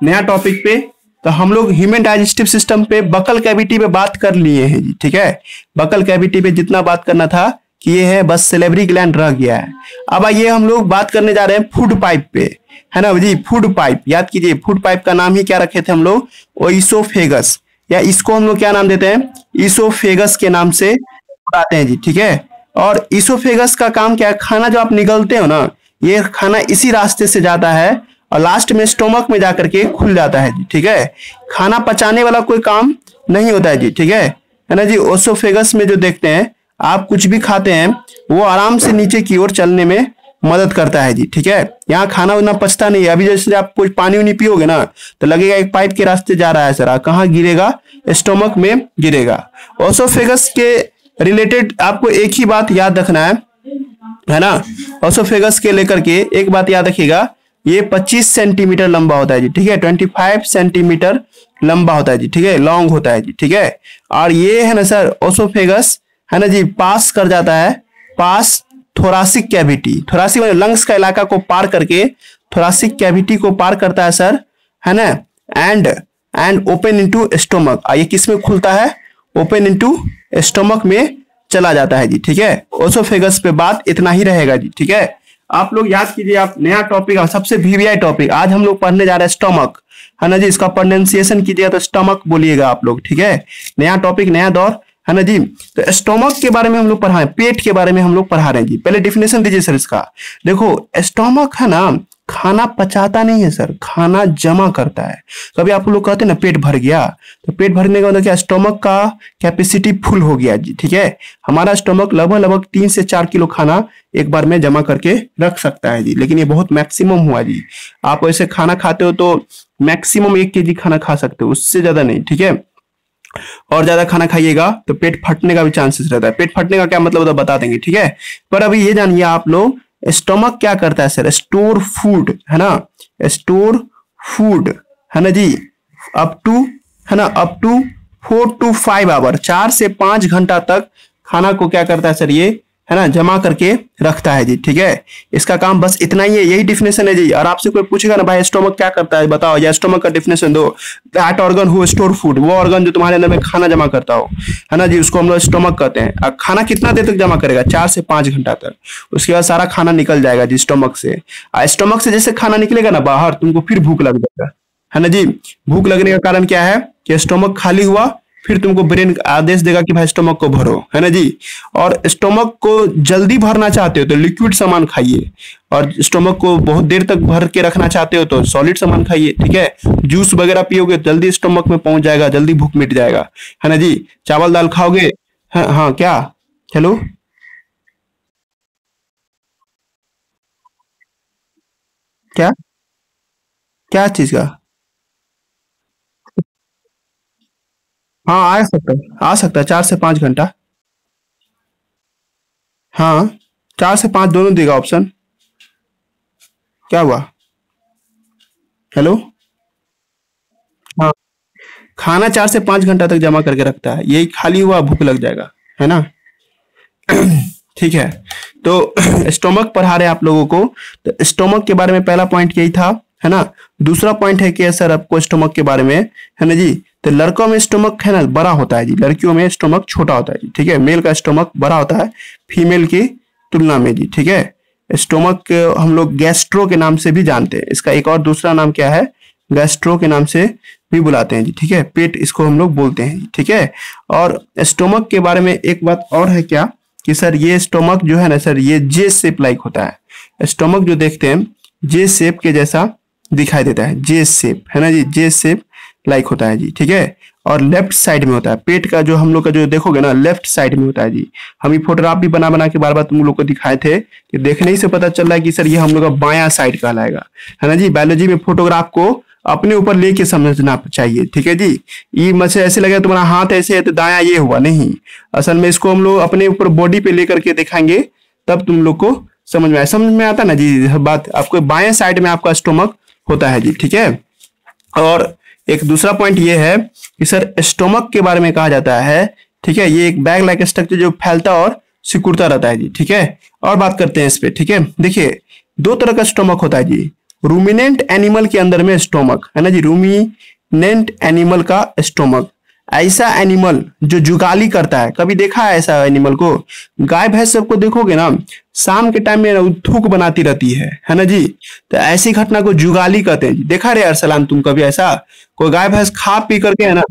नया टॉपिक पे। तो हम लोग ह्यूमन डाइजेस्टिव सिस्टम पे बकल कैविटी पे बात कर लिए हैं जी, ठीक है। बकल कैविटी पे जितना बात करना था कि ये है, बस सैलिवरी ग्लैंड रह गया है। अब आइए हम लोग बात करने जा रहे हैं फूड पाइप पे, है ना जी। फूड पाइप याद कीजिए, फूड पाइप का नाम ही क्या रखे थे हम लोग, ओइसोफेगस, या इसको हम लोग क्या नाम देते हैं, ईसोफेगस के नाम से बुलाते हैं जी, ठीक है। और ईसोफेगस का काम क्या है, खाना जो आप निगलते हो ना, ये खाना इसी रास्ते से जाता है और लास्ट में स्टोमक में जाकर के खुल जाता है जी, ठीक है। खाना पचाने वाला कोई काम नहीं होता है जी, ठीक है ना जी। ओसोफेगस में जो देखते हैं आप कुछ भी खाते हैं वो आराम से नीचे की ओर चलने में मदद करता है जी, ठीक है। यहाँ खाना उतना पचता नहीं है। अभी जैसे आप कुछ पानी उनी पियोगे ना तो लगेगा एक पाइप के रास्ते जा रहा है सर, कहाँ गिरेगा, स्टोमक में गिरेगा। ओसोफेगस के रिलेटेड आपको एक ही बात याद रखना है ना। ओसोफेगस के लेकर के एक बात याद रखिएगा, ये 25 सेंटीमीटर लंबा होता है जी, ठीक है। 25 सेंटीमीटर लंबा होता है जी, ठीक है, लॉन्ग होता है जी, ठीक है। और ये है ना सर ओसोफेगस, है ना जी, पास कर जाता है, पास थोरासिक कैविटी, थोरासिक मतलब लंग्स का इलाका को पार करके थोरासिक कैविटी को पार करता है सर, है ना। एंड ओपन इनटू स्टोमक, ये किस में खुलता है, ओपन इनटू स्टोमक में चला जाता है जी, ठीक है। ओसोफेगस पे बात इतना ही रहेगा जी, ठीक है। आप लोग याद कीजिए, आप नया टॉपिक, सबसे वीवीआई टॉपिक आज हम लोग पढ़ने जा रहे हैं स्टोमक, है ना जी। इसका प्रोनाउंसिएशन कीजिएगा तो स्टोमक बोलिएगा आप लोग, ठीक है। नया टॉपिक नया दौर, है ना जी। तो स्टोमक के बारे में हम लोग पढ़ा है, पेट के बारे में हम लोग पढ़ा रहे हैं जी। पहले डिफिनेशन दीजिए सर इसका। देखो स्टोमक है ना, खाना पचाता नहीं है सर, खाना जमा करता है। कभी आप लोग कहते हैं ना पेट भर गया, तो पेट भरने का मतलब क्या, स्टोमक का कैपेसिटी फुल हो गया जी, ठीक है। हमारा स्टोमक लगभग 3 से 4 किलो खाना एक बार में जमा करके रख सकता है जी, लेकिन ये बहुत मैक्सिमम हुआ जी। आप ऐसे खाना खाते हो तो मैक्सिमम 1 kg खाना खा सकते हो, उससे ज्यादा नहीं, ठीक है। और ज्यादा खाना खाइएगा तो पेट फटने का भी चांसेस रहता है। पेट फटने का क्या मतलब बता देंगे, ठीक है। पर अभी ये जानिए आप लोग, स्टोमक क्या करता है सर, स्टोर फूड, है ना, स्टोर फूड, है ना जी, अप टू 4 to 5 आवर, 4 से 5 घंटा तक खाना को क्या करता है सर ये, है ना, जमा करके रखता है जी। ठीक है, इसका काम बस इतना ही है, यही डिफिनेशन है जी। और आपसे कोई पूछेगा ना भाई स्टोमक क्या करता है बताओ, या स्टोमक का डिफिनेशन दो, that organ who store food, वो ऑर्गन जो तुम्हारे अंदर में खाना जमा करता हो, है ना जी, उसको हम लोग स्टोमक कहते हैं। और खाना कितना देर तक जमा करेगा, 4 से 5 घंटा तक। उसके बाद सारा खाना निकल जाएगा जी स्टोमक से। स्टोमक से जैसे खाना निकलेगा ना बाहर, तुमको फिर भूख लग जाएगा, है ना जी। भूख लगने का कारण क्या है कि स्टोमक खाली हुआ, फिर तुमको ब्रेन आदेश देगा कि भाई स्टोमक को भरो, है ना जी। और स्टोमक को जल्दी भरना चाहते हो तो लिक्विड सामान खाइए, और स्टोमक को बहुत देर तक भर के रखना चाहते हो तो सॉलिड सामान खाइए। ठीक है, जूस वगैरह पियोगे जल्दी स्टोमक में पहुंच जाएगा, जल्दी भूख मिट जाएगा, है ना जी। चावल दाल खाओगे, हाँ हाँ क्या, हेलो, क्या, क्या चीज का, हाँ आ सकता है, आ सकता है 4 से 5 घंटा। हाँ, 4 से 5 दोनों देगा ऑप्शन। क्या हुआ, हेलो, हाँ, खाना 4 से 5 घंटा तक जमा करके रखता है, यही खाली हुआ भूख लग जाएगा, है ना। ठीक है, तो स्टोमक पढ़ा रहे हैं आप लोगों को। तो स्टोमक के बारे में पहला पॉइंट यही था, है ना। दूसरा पॉइंट है कि सर आपको स्टोमक के बारे में, है ना जी, तो लड़कों में स्टोमक है ना बड़ा होता है जी, लड़कियों में स्टोमक छोटा होता है जी। ठीक है, मेल का स्टोमक बड़ा होता है फीमेल की तुलना में जी। ठीक है, स्टोमक हम लोग गैस्ट्रो के नाम से भी जानते हैं, इसका एक और दूसरा नाम क्या है, गैस्ट्रो के नाम से भी बुलाते हैं जी। ठीक है, पेट इसको हम लोग बोलते हैं जी। ठीक है, और स्टोमक के बारे में एक बात और है क्या कि सर ये स्टोमक जो है ना सर, ये जे शेप लाइक होता है। स्टोमक जो देखते हैं जे शेप के जैसा दिखाई देता है, जे शेप, है ना जी, जे शेप लाइक होता है जी। ठीक है, और लेफ्ट साइड में होता है, पेट का जो हम लोग का जो देखोगे ना लेफ्ट साइड में होता है जी। हम ये फोटोग्राफ भी बना बना के बार बार तुम लोग को दिखाए थे, कि देखने ही से पता चल रहा है कि सर ये हम लोग का बायां साइड कहलाएगा, है ना जी। बायोलॉजी में फोटोग्राफ को अपने ऊपर लेके समझना चाहिए। ठीक है जी, ये मुझे ऐसे लगे तुम्हारा हाथ ऐसे है तो दायां ये हुआ नहीं, असल में इसको हम लोग अपने ऊपर बॉडी पे लेकर के दिखाएंगे, तब तुम लोग को समझ में आए, समझ में आता ना जी बात। आपको बाएं साइड में आपका स्टोमक होता है जी। ठीक है, और एक दूसरा पॉइंट ये है कि सर स्टोमक के बारे में कहा जाता है, ठीक है, ये एक बैग लाइक स्ट्रक्चर जो फैलता और सिकुड़ता रहता है जी। ठीक है, और बात करते हैं इस पे। ठीक है, देखिए 2 तरह का स्टोमक होता है जी। रूमिनेंट एनिमल के अंदर में स्टोमक, है ना जी, रूमिनेंट एनिमल का स्टोमक, ऐसा एनिमल जो जुगाली करता है, कभी देखा है ऐसा एनिमल को? गाय भैंस सबको देखोगे ना, शाम के टाइम में ना वो थूक बनाती रहती है ना जी। तो ऐसी घटना को जुगाली कहते हैं जी। देखा रे अरसलान तुम कभी ऐसा, कोई गाय भैंस खा पी करके है ना,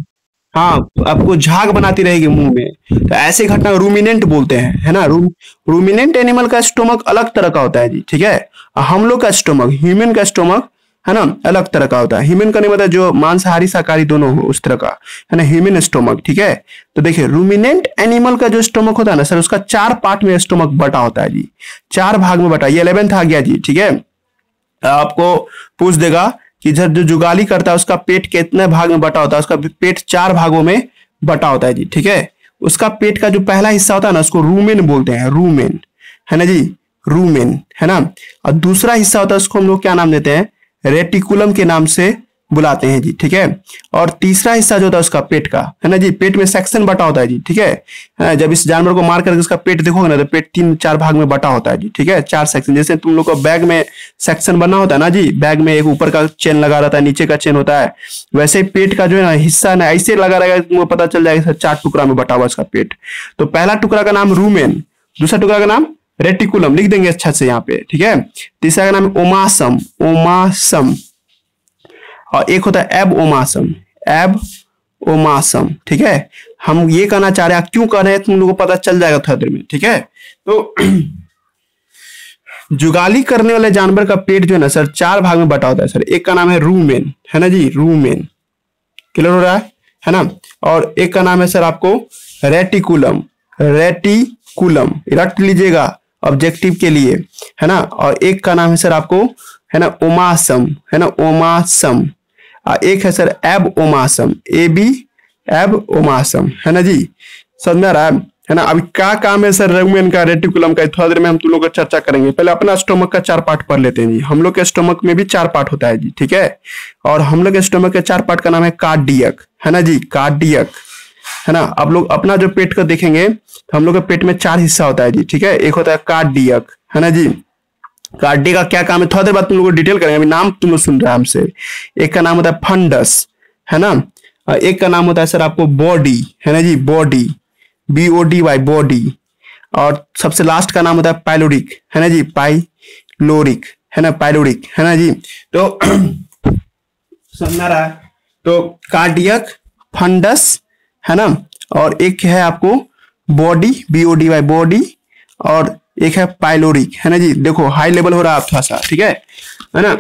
हाँ, आपको झाग बनाती रहेगी मुंह में, तो ऐसी घटना रूमिनेंट बोलते हैं, है ना। रूमिनेंट एनिमल का स्टोमक अलग तरह का होता है जी। ठीक है, हम लोग का स्टोमक, ह्यूमन का स्टोमक, है ना, अलग तरह का होता है। ह्यूमन का नहीं मतलब जो मांसाहारी शाकाहारी दोनों हो उस तरह का, है ना, ह्यूमन स्टोमक। ठीक है, तो देखिए रूमिनेंट एनिमल का जो स्टोमक होता है ना सर, उसका 4 पार्ट में स्टोमक बटा होता है जी, 4 भाग में बटा। ये 11th आ गया जी। ठीक है, आपको पूछ देगा कि जब जो जुगाली करता है उसका पेट कितने भाग में बटा होता है, उसका पेट 4 भागों में बटा होता है जी। ठीक है, उसका पेट का जो पहला हिस्सा होता है ना उसको रूमेन बोलते हैं, रूमेन, है ना जी, रूमेन, है ना। और दूसरा हिस्सा होता है उसको हम लोग क्या नाम देते हैं, रेटिकुलम के नाम से बुलाते हैं जी। ठीक है, और तीसरा हिस्सा जो होता है उसका पेट का, है ना जी, पेट में सेक्शन बटा होता है जी। ठीक है, जब इस जानवर को मार करके उसका पेट देखोगे ना तो पेट 3-4 भाग में बटा होता है जी। ठीक है, 4 सेक्शन, जैसे तुम लोग को बैग में सेक्शन बना होता है ना जी, बैग में एक ऊपर का चेन लगा रहता है, नीचे का चेन होता है, वैसे ही पेट का जो है ना हिस्सा ना ऐसे लगा रहेगा, तुमको पता चल जाएगा 4 टुकड़ा में बटा हुआ इसका पेट। तो पहला टुकड़ा का नाम रूमेन, दूसरा टुकड़ा का नाम रेटिकुलम, लिख देंगे अच्छा से यहाँ पे। ठीक है, तीसरा का नाम ओमासम, ओमासम, और एक होता है एब ओमासम, एब ओमासम। ठीक है, हम ये कहना चाह रहे हैं, क्यों कह रहे हैं तुम लोगों को पता चल जाएगा थोड़ी देर में। ठीक है, तो जुगाली करने वाले जानवर का पेट जो है ना सर 4 भाग में बटा होता है सर। एक का नाम है रूमेन, है ना जी, रूमेन, क्लियर हो रहा है ना। और एक का नाम है सर आपको रेटिकुलम, रेटिकुलम रट लीजिएगा ऑब्जेक्टिव के लिए, है ना। और एक का नाम है सर आपको, है ना, ओमासम, है ना, ओमासम। एक है सर एब ओमासम, ए बी एब ओमासम, है ना जी, समझ में आ रहा है ना। अभी क्या काम है सर रूमेन का, रेटिकुलम का, थोड़ा देर में हम तुम लोग का चर्चा करेंगे। पहले अपना स्टोमक का 4 पार्ट पढ़ लेते हैं जी। हम लोग के स्टोमक में भी 4 पार्ट होता है जी। ठीक है, और हम लोग के स्टोमक के 4 पार्ट का नाम है कार्डियक, है ना जी, कार्डियक, है ना। अब लोग अपना जो पेट का देखेंगे तो हम लोग के पेट में 4 हिस्सा होता है जी, ठीक है। एक होता है कार्डियक, है ना जी। कार्डियक का क्या काम है थोड़ा देर बाद तुम लोग को डिटेल करेंगे, अभी नाम तुम लोग सुन रहे हैं हमसे। एक का नाम होता है फंडस, है ना। एक का नाम होता है सर आपको बॉडी, है ना जी, बॉडी, BODY बॉडी। और सबसे लास्ट का नाम होता है पाइलोरिक, है ना जी, पाइलोरिक, है ना, पाइलोरिक, है ना जी। तो समझ आ रहा है। तो कार्डियक, फंडस, है ना, और एक है आपको बॉडी, BODY बॉडी, और एक है पाइलोरिक, है ना जी। देखो हाई लेवल हो रहा है आप थोड़ा सा, ठीक है ना।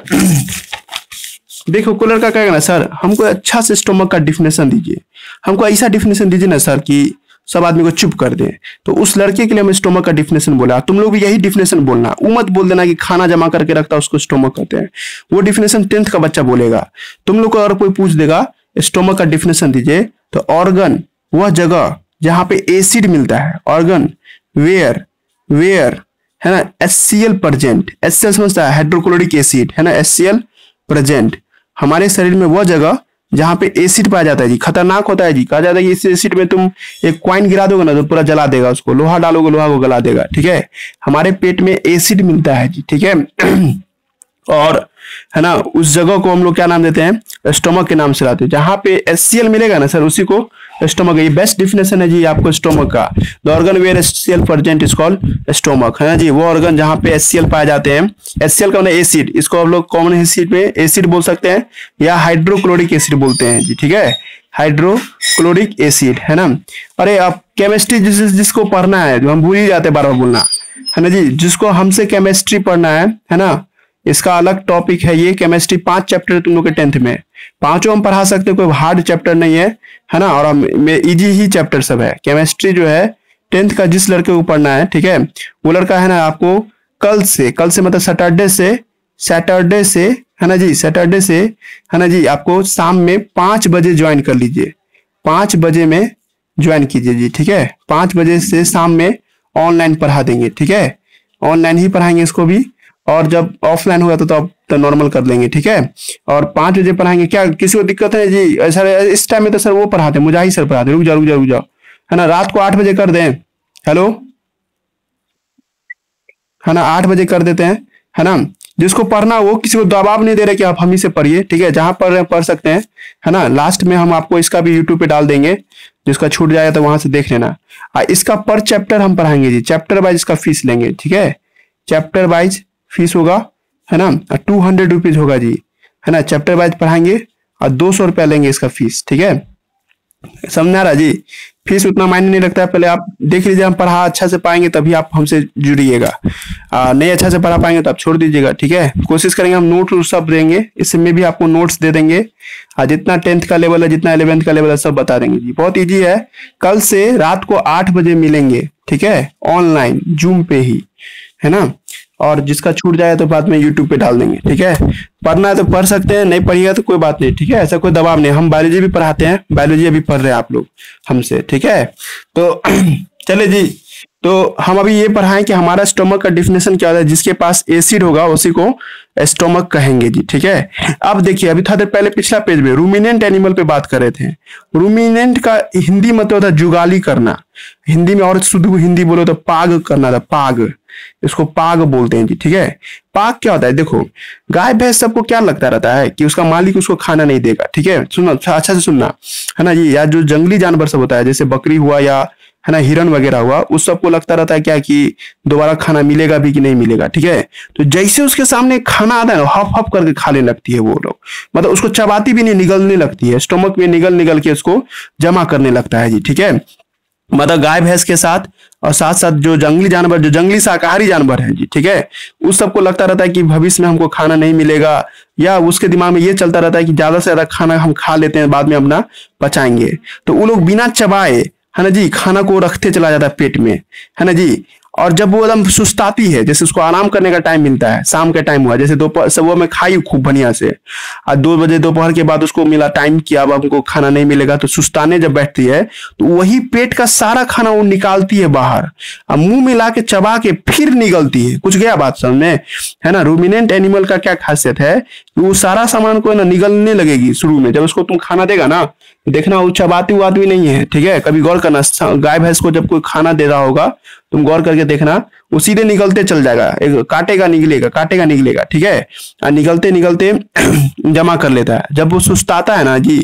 देखो कूलर का क्या कहना सर, हमको अच्छा से स्टोमक का डिफिनेशन दीजिए, हमको ऐसा डिफिनेशन दीजिए ना सर कि सब आदमी को चुप कर दे। तो उस लड़के के लिए हम स्टोमक का डिफिनेशन बोला, तुम लोग भी यही डिफिनेशन बोलना। वो मत बोल देना कि खाना जमा करके रखता है उसको स्टोमक कहते हैं, वो डिफिनेशन 10th का बच्चा बोलेगा। तुम लोग को अगर कोई पूछ देगा स्टोमक का डिफिनेशन दीजिए, तो ऑर्गन वह जगह जहां पे एसिड मिलता है, ऑर्गन वेयर वेयर, है ना, HCl प्रेजेंट, HCl समझता है, हाइड्रोक्लोरिक एसिड, है ना, HCl प्रेजेंट हमारे शरीर में वह जगह जहां पे एसिड पाया जाता है जी। खतरनाक होता है जी, कहा जाता है कि इस एसिड में तुम एक कॉइन गिरा दोगे ना तो पूरा जला देगा उसको, लोहा डालोगे लोहा को गला देगा, ठीक है। हमारे पेट में एसिड मिलता है जी, ठीक है। और है ना, उस जगह को हम लोग क्या नाम देते हैं, स्टोमक के नाम से लाते हैं। जहां पे HCl मिलेगा ना सर उसी को स्टोमक, ये बेस्ट डिफिनेशन है जी आपको स्टोमक का। The organ where HCl present is called stomach, है ना जी। वो ऑर्गन जहां पे HCl पाए जाते हैं, HCl का मतलब एसिड, इसको हम लोग कॉमन एसिड में एसिड बोल सकते हैं या हाइड्रोक्लोरिक एसिड बोलते हैं जी, ठीक है, हाइड्रोक्लोरिक एसिड, है ना। अरे आप केमिस्ट्री जिसको पढ़ना है, जो हम भूल ही जाते बार बार बोलना, है ना जी, जिसको हमसे केमिस्ट्री पढ़ना है ना, इसका अलग टॉपिक है ये। केमिस्ट्री 5 चैप्टर तुम लोग के 10th में, पांचों हम पढ़ा सकते हैं, कोई हार्ड चैप्टर नहीं है ना। और इजी ही चैप्टर सब है। केमिस्ट्री जो है 10th का जिस लड़के को पढ़ना है, ठीक है, वो लड़का है ना आपको कल से मतलब सैटरडे से, है ना जी, सैटरडे से, है ना जी, आपको शाम में 5 बजे ज्वाइन कर लीजिए, 5 बजे में ज्वाइन कीजिए जी, ठीक है। 5 बजे से शाम में ऑनलाइन पढ़ा देंगे, ठीक है, ऑनलाइन ही पढ़ाएंगे इसको भी। और जब ऑफलाइन होगा तो आप तो नॉर्मल कर लेंगे, ठीक है। और 5 बजे पढ़ाएंगे। क्या किसी को दिक्कत है जी? सर इस टाइम में तो सर वो पढ़ाते, मुजाहिद सर पढ़ाते। रुक जाओ, है ना। रात को 8 बजे कर दें, हेलो, है ना, 8 बजे कर देते हैं, है ना। जिसको पढ़ना वो किसी को दबाव नहीं दे रहे कि आप हम ही से पढ़िए, ठीक है। जहां पढ़ रहे हैं पढ़ सकते हैं, है ना। लास्ट में हम आपको इसका भी यूट्यूब पे डाल देंगे, जिसका छूट जाएगा तो वहां से देख लेना। इसका पर चैप्टर हम पढ़ाएंगे जी, चैप्टर वाइज इसका फीस लेंगे, ठीक है। चैप्टर वाइज फीस होगा, है ना, 200 रुपीज होगा जी, है ना। चैप्टर वाइज पढ़ाएंगे और 200 रुपया लेंगे इसका फीस, ठीक है। समझ आ रहा जी। फीस उतना मायने नहीं रखता है, पहले आप देख लीजिए हम पढ़ा अच्छा से पाएंगे तभी आप हमसे जुड़िएगा। नहीं अच्छा से पढ़ा पाएंगे तो आप छोड़ दीजिएगा, ठीक है। कोशिश करेंगे हम नोट सब देंगे, इसमें भी आपको नोट्स दे देंगे। जितना 10th का लेवल है, जितना 11th का लेवल है, सब बता देंगे जी। बहुत ईजी है। कल से रात को 8 बजे मिलेंगे, ठीक है, ऑनलाइन जूम पे ही, है ना। और जिसका छूट जाए तो बाद में यूट्यूब पे डाल देंगे, ठीक है। पढ़ना है तो पढ़ सकते हैं, नहीं पढ़िएगा तो कोई बात नहीं, ठीक है। ऐसा कोई दबाव नहीं। हम बायोलॉजी भी पढ़ाते हैं, बायोलॉजी अभी पढ़ रहे हैं आप लोग हमसे, ठीक है। तो चले जी, तो हम अभी ये पढ़ाएं कि हमारा स्टोमक का डिफिनेशन क्या होता है। जिसके पास एसिड होगा उसी को स्टोमक कहेंगे जी, ठीक है। अब देखिए, अभी थोड़ा देर पहले पिछला पेज में रूमिनेंट एनिमल पे बात कर रहे थे। रूमिनेंट का हिंदी मतलब होता है जुगाली करना, हिंदी में। और शुद्ध हिंदी बोलो तो पाग करना था, पाग, इसको पाग बोलते हैं जी, ठीक है। पाग क्या होता है? देखो, गाय भैंस सबको क्या लगता रहता है कि उसका मालिक उसको खाना नहीं देगा, ठीक है। सुनो अच्छा से सुनना, है ना जी। या जो जंगली जानवर सब होता है, जैसे बकरी हुआ या, है ना, हिरन वगैरह हुआ, उस सबको लगता रहता है क्या कि दोबारा खाना मिलेगा भी कि नहीं मिलेगा, ठीक है। तो जैसे उसके सामने खाना आता है ना, हफ हफ करके खाने लगती है वो लोग, मतलब उसको चबाती भी नहीं, निगलने लगती है, स्टोमक में निगल के उसको जमा करने लगता है जी, ठीक है। मतलब गाय भैंस के साथ और साथ साथ जो जंगली जानवर, जो जंगली शाकाहारी जानवर है जी, ठीक है, उस सबको लगता रहता है कि भविष्य में हमको खाना नहीं मिलेगा, या उसके दिमाग में ये चलता रहता है कि ज्यादा से ज्यादा खाना हम खा लेते हैं, बाद में अपना पचाएंगे। तो वो लोग बिना चबाए, है ना जी, खाना को रखते चला जाता है पेट में, है ना जी। और जब वो एकदम सुस्ताती है, जैसे उसको आराम करने का टाइम मिलता है, शाम के टाइम हुआ, जैसे दोपहर सुबह में खाई खूब बढ़िया से, और 2 बजे दोपहर के बाद उसको मिला टाइम कि अब हमको खाना नहीं मिलेगा, तो सुस्ताने जब बैठती है तो वही पेट का सारा खाना वो निकालती है बाहर, और मुंह में ला के चबा के फिर निकलती है। कुछ गया बात समझ में, है ना। रूमिनेंट एनिमल का क्या खासियत है कि वो सारा सामान को ना निगलने लगेगी शुरू में, जब उसको तुम खाना देगा ना, देखना वो चबाती हुआती नहीं है, ठीक है। कभी गौर करना, गाय भैंस को जब कोई खाना दे रहा होगा तुम गौर करके देखना, वो सीधे निकलते चल जाएगा, एक काटेगा निकलेगा, काटेगा निकलेगा, ठीक है। और निकलते निकलते जमा कर लेता है। जब वो सुस्ताता है ना जी,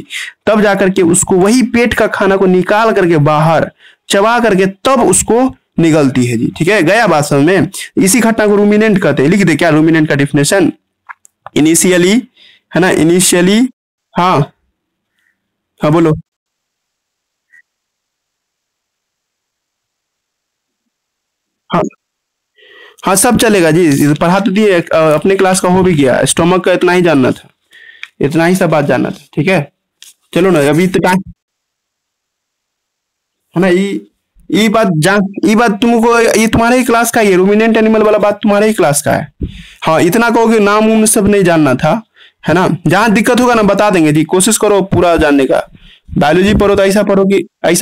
तब जाकर के उसको वही पेट का खाना को निकाल करके बाहर चबा करके तब उसको निकलती है जी, ठीक है। गया बात समझ में। इसी घटना को रूमिनेंट कहते हैं। लिख दे क्या रूमिनेंट का डिफिनेशन। इनिशियली, है ना, इनिशियली, हाँ हाँ बोलो। हाँ हाँ सब चलेगा जी, पढ़ा तो दिए, अपने क्लास का हो भी गया। स्टोमक का इतना ही जानना था, इतना ही सब बात जानना था, ठीक है। चलो ना, अभी तो टाइम है ना। ये बात तुमको, ये तुम्हारे ही क्लास का ही है, रूमिनेंट एनिमल वाला बात तुम्हारे ही क्लास का है। हाँ इतना कहोगे, नाम उम सब नहीं जानना था, है ना। जहाँ दिक्कत होगा ना बता देंगे जी, कोशिश करो पूरा जानने का। बायोलॉजी पढ़ो तो ऐसा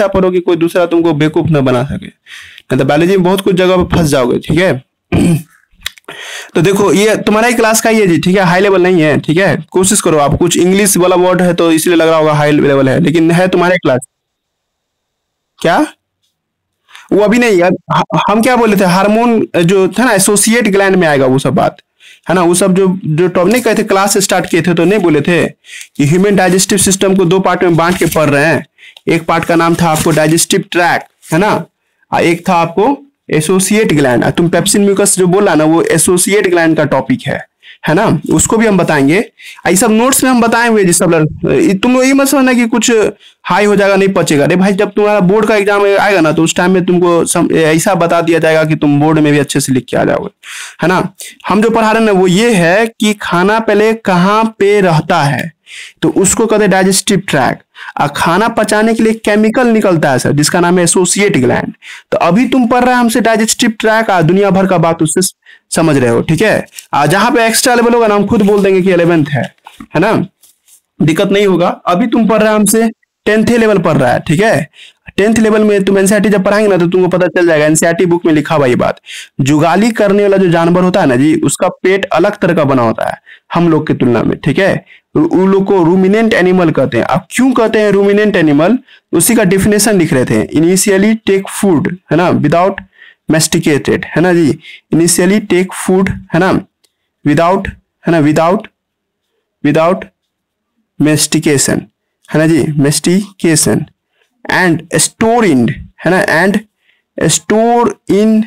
पढ़ो कि कोई दूसरा तुमको बेवकूफ न बना सके, नहीं तो बायोलॉजी में बहुत कुछ जगह पे फंस जाओगे, ठीक है। तो देखो ये तुम्हारा ही क्लास का ही है जी, ठीक है, हाई लेवल नहीं है, ठीक है। कोशिश करो आप, कुछ इंग्लिश वाला वर्ड है तो इसलिए लग रहा होगा हाई लेवल है, लेकिन है तुम्हारे क्लास। क्या, वो अभी नहीं अब हम क्या बोले थे, हार्मोन जो था ना एसोसिएट ग्लैंड में आएगा वो सब बात, है ना। वो सब जो जो टॉप नहीं कहते, क्लास स्टार्ट किए थे तो नहीं बोले थे कि ह्यूमन डाइजेस्टिव सिस्टम को 2 पार्ट में बांट के पढ़ रहे हैं। एक पार्ट का नाम था आपको डाइजेस्टिव ट्रैक, है ना, और एक था आपको एसोसिएट ग्लैंड। तुम पेप्सिन म्यूकस जो बोला ना, वो एसोसिएट ग्लैंड का टॉपिक है ना। उसको भी हम बताएंगे, ये सब नोट्स में हम बताए हुए जी सब। तुम ये मत समझना कि कुछ हाई हो जाएगा नहीं पचेगा। अरे भाई, जब तुम्हारा बोर्ड का एग्जाम आएगा ना, तो उस टाइम में तुमको ऐसा बता दिया जाएगा कि तुम बोर्ड में भी अच्छे से लिख के आ जाओगे, है ना। हम जो पढ़ा रहे हैं ना वो ये है कि खाना पहले कहाँ पे रहता है, तो उसको कहते हैं डाइजेस्टिव ट्रैक। और खाना पचाने के लिए केमिकल निकलता है सर, जिसका नाम है एसोसिएट ग्लैंड। तो अभी तुम पढ़ रहे हैं हमसे डाइजेस्टिव ट्रैक, और दुनिया भर का बात उससे समझ रहे हो, ठीक है। जहां पे एक्स्ट्रा लेवल होगा ना, हम खुद बोल देंगे कि 11th है ना, दिक्कत नहीं होगा। अभी तुम पढ़ रहे हैं हमसे 10th लेवल पढ़ रहा है, ठीक है। 10th लेवल में तुम एनसीईआरटी जब पढ़ाएंगे ना, तो तुमको पता चल जाएगा। एनसीईआरटी बुक में लिखा हुआ ये बात, जुगाली करने वाला जो जानवर होता है ना जी, उसका पेट अलग तरह का बना होता है हम लोग की तुलना में, ठीक है। उन लोग को रूमिनेंट एनिमल कहते हैं। अब क्यों कहते हैं रूमिनेंट एनिमल, उसी का डिफिनेशन लिख रहे थे। इनिशियली टेक फूड, है ना, विदाउट मेस्टिकेटेड, है ना जी। इनिशियली टेक फूड, है ना, विदाउट, है ना, विदाउट मेस्टिकेशन, है ना जी, मेस्टिकेशन, एंड स्टोर इन, है ना, and store in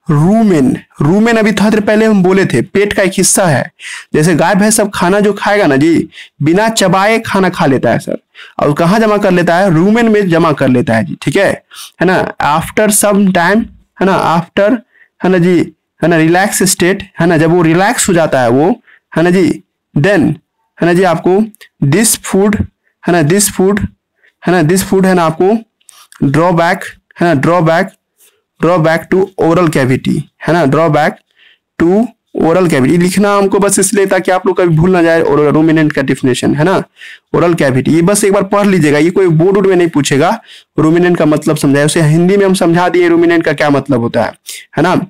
rumen. Rumen अभी थोड़ी देर पहले हम बोले थे, पेट का एक हिस्सा है। जैसे गाय भैंस सब खाना जो खाएगा ना जी, बिना चबाए खाना खा लेता है सर, और कहाँ जमा कर लेता है, रूमेन में जमा कर लेता है जी, ठीक है ना। आफ्टर सम टाइम, है ना, आफ्टर, है ना जी, है ना, रिलैक्स स्टेट, है ना, जब वो रिलैक्स हो जाता है वो, है ना जी, देन, है ना जी, आपको दिस फूड, है ना, दिस फूड, है ना, दिस फूड, है ना, आपको ड्रॉबैक, है ना, ड्रॉबैक टू ओरल कैविटी, है ना, ड्रॉबैक टू ओरल कैविटी। लिखना हमको बस इसलिए ताकि आप लोग कभी भूल ना जाए। और रूमिनेंट का डिफिनेशन, है ना, ओरल कैविटी, ये बस एक बार पढ़ लीजिएगा, ये कोई बोर्ड में नहीं पूछेगा। रूमिनेंट का मतलब समझाए, उसे हिंदी में हम समझा दिए रूमिनेंट का क्या मतलब होता है ना।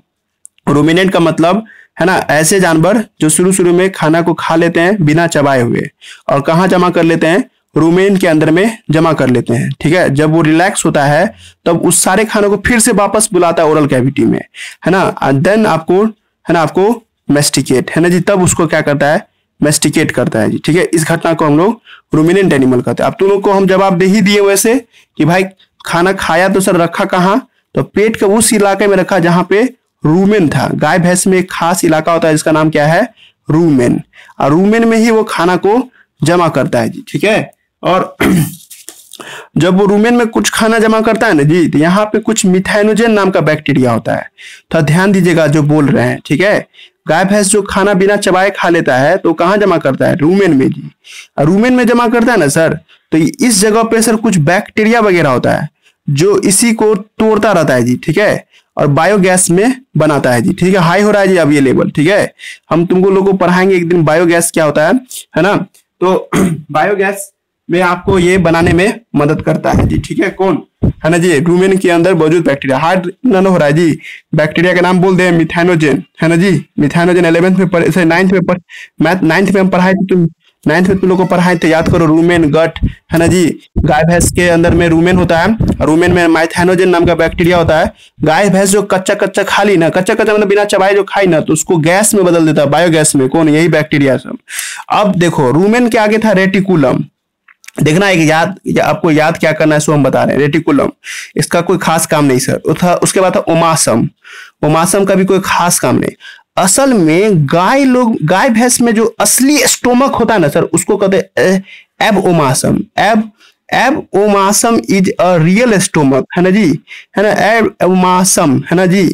रूमिनेंट का मतलब, है ना, ऐसे जानवर जो शुरू शुरू में खाना को खा लेते हैं बिना चबाए हुए, और कहाँ जमा कर लेते हैं, रूमेन के अंदर में जमा कर लेते हैं, ठीक है। जब वो रिलैक्स होता है तब उस सारे खानों को फिर से वापस बुलाता है ओरल कैविटी में, है ना। देन आपको, है ना, आपको मेस्टिकेट, है ना जी, तब उसको क्या करता है, मेस्टिकेट करता है जी, ठीक है। इस घटना को हम लोग रूमिनेंट एनिमल कहते हैं। अब तुम लोग को हम जवाब दे ही दिए वैसे कि भाई खाना खाया तो सर रखा कहाँ, तो पेट के उस इलाके में रखा जहां पे रूमेन था। गाय भैंस में एक खास इलाका होता है जिसका नाम क्या है, रूमेन, और रूमेन में ही वो खाना को जमा करता है जी, ठीक है। और जब वो रूमेन में कुछ खाना जमा करता है ना जी, तो यहाँ पे कुछ मिथाइनोजेन नाम का बैक्टीरिया होता है। तो ध्यान दीजिएगा जो बोल रहे हैं, ठीक है। गाय भैंस जो खाना बिना चबाए खा लेता है तो कहाँ जमा करता है, रूमेन में जी। और रूमेन में जमा करता है ना सर, तो इस जगह पे सर कुछ बैक्टीरिया वगैरह होता है जो इसी को तोड़ता रहता है जी, ठीक है। और बायोगैस में बनाता है जी। ठीक है, हाई हो रहा है जी अब ये लेवल। ठीक है, हम तुमको लोगों को पढ़ाएंगे एक दिन बायोगैस क्या होता है ना। तो बायोगैस में आपको ये बनाने में मदद करता है जी। ठीक है, कौन है ना जी, रूमेन के अंदर मौजूद बैक्टीरिया। हार्ड ना हो रहा है जी, बैक्टीरिया का नाम बोल दे मिथाइनोजेन, है ना जी। मिथाइनोजेन 11th में पढ़े, 9th में पढ़, मैथ 9th में हम पढ़ाए थे, तुम 9th में तुम लोग को पढ़ाए थे, याद करो। रूमेन गट, है ना जी। गाय भैंस के अंदर में रूमेन होता है, रूमेन में माइथाइनोजेन नाम का बैक्टीरिया होता है। गाय भैंस जो कच्चा कच्चा खा ली ना, कच्चा कच्चा मतलब बिना चबाए जो खाई ना, तो उसको गैस में बदल देता है, बायोगैस में। कौन, यही बैक्टीरिया सब। अब देखो, रूमेन के आगे था रेटिकुलम। देखना एक आपको याद क्या करना है, सो हम बता रहे हैं। रेटिकुलम, इसका कोई खास काम नहीं सर। उसके बाद था ओमासम। ओमासम का भी कोई खास काम नहीं। असल में गाय भैंस में जो असली स्टोमक होता है ना सर, उसको कहते हैं एब ओमासम। एब ओमासम इज अ रियल स्टोमक, है ना जी, है ना। एब ओमासम, है ना जी,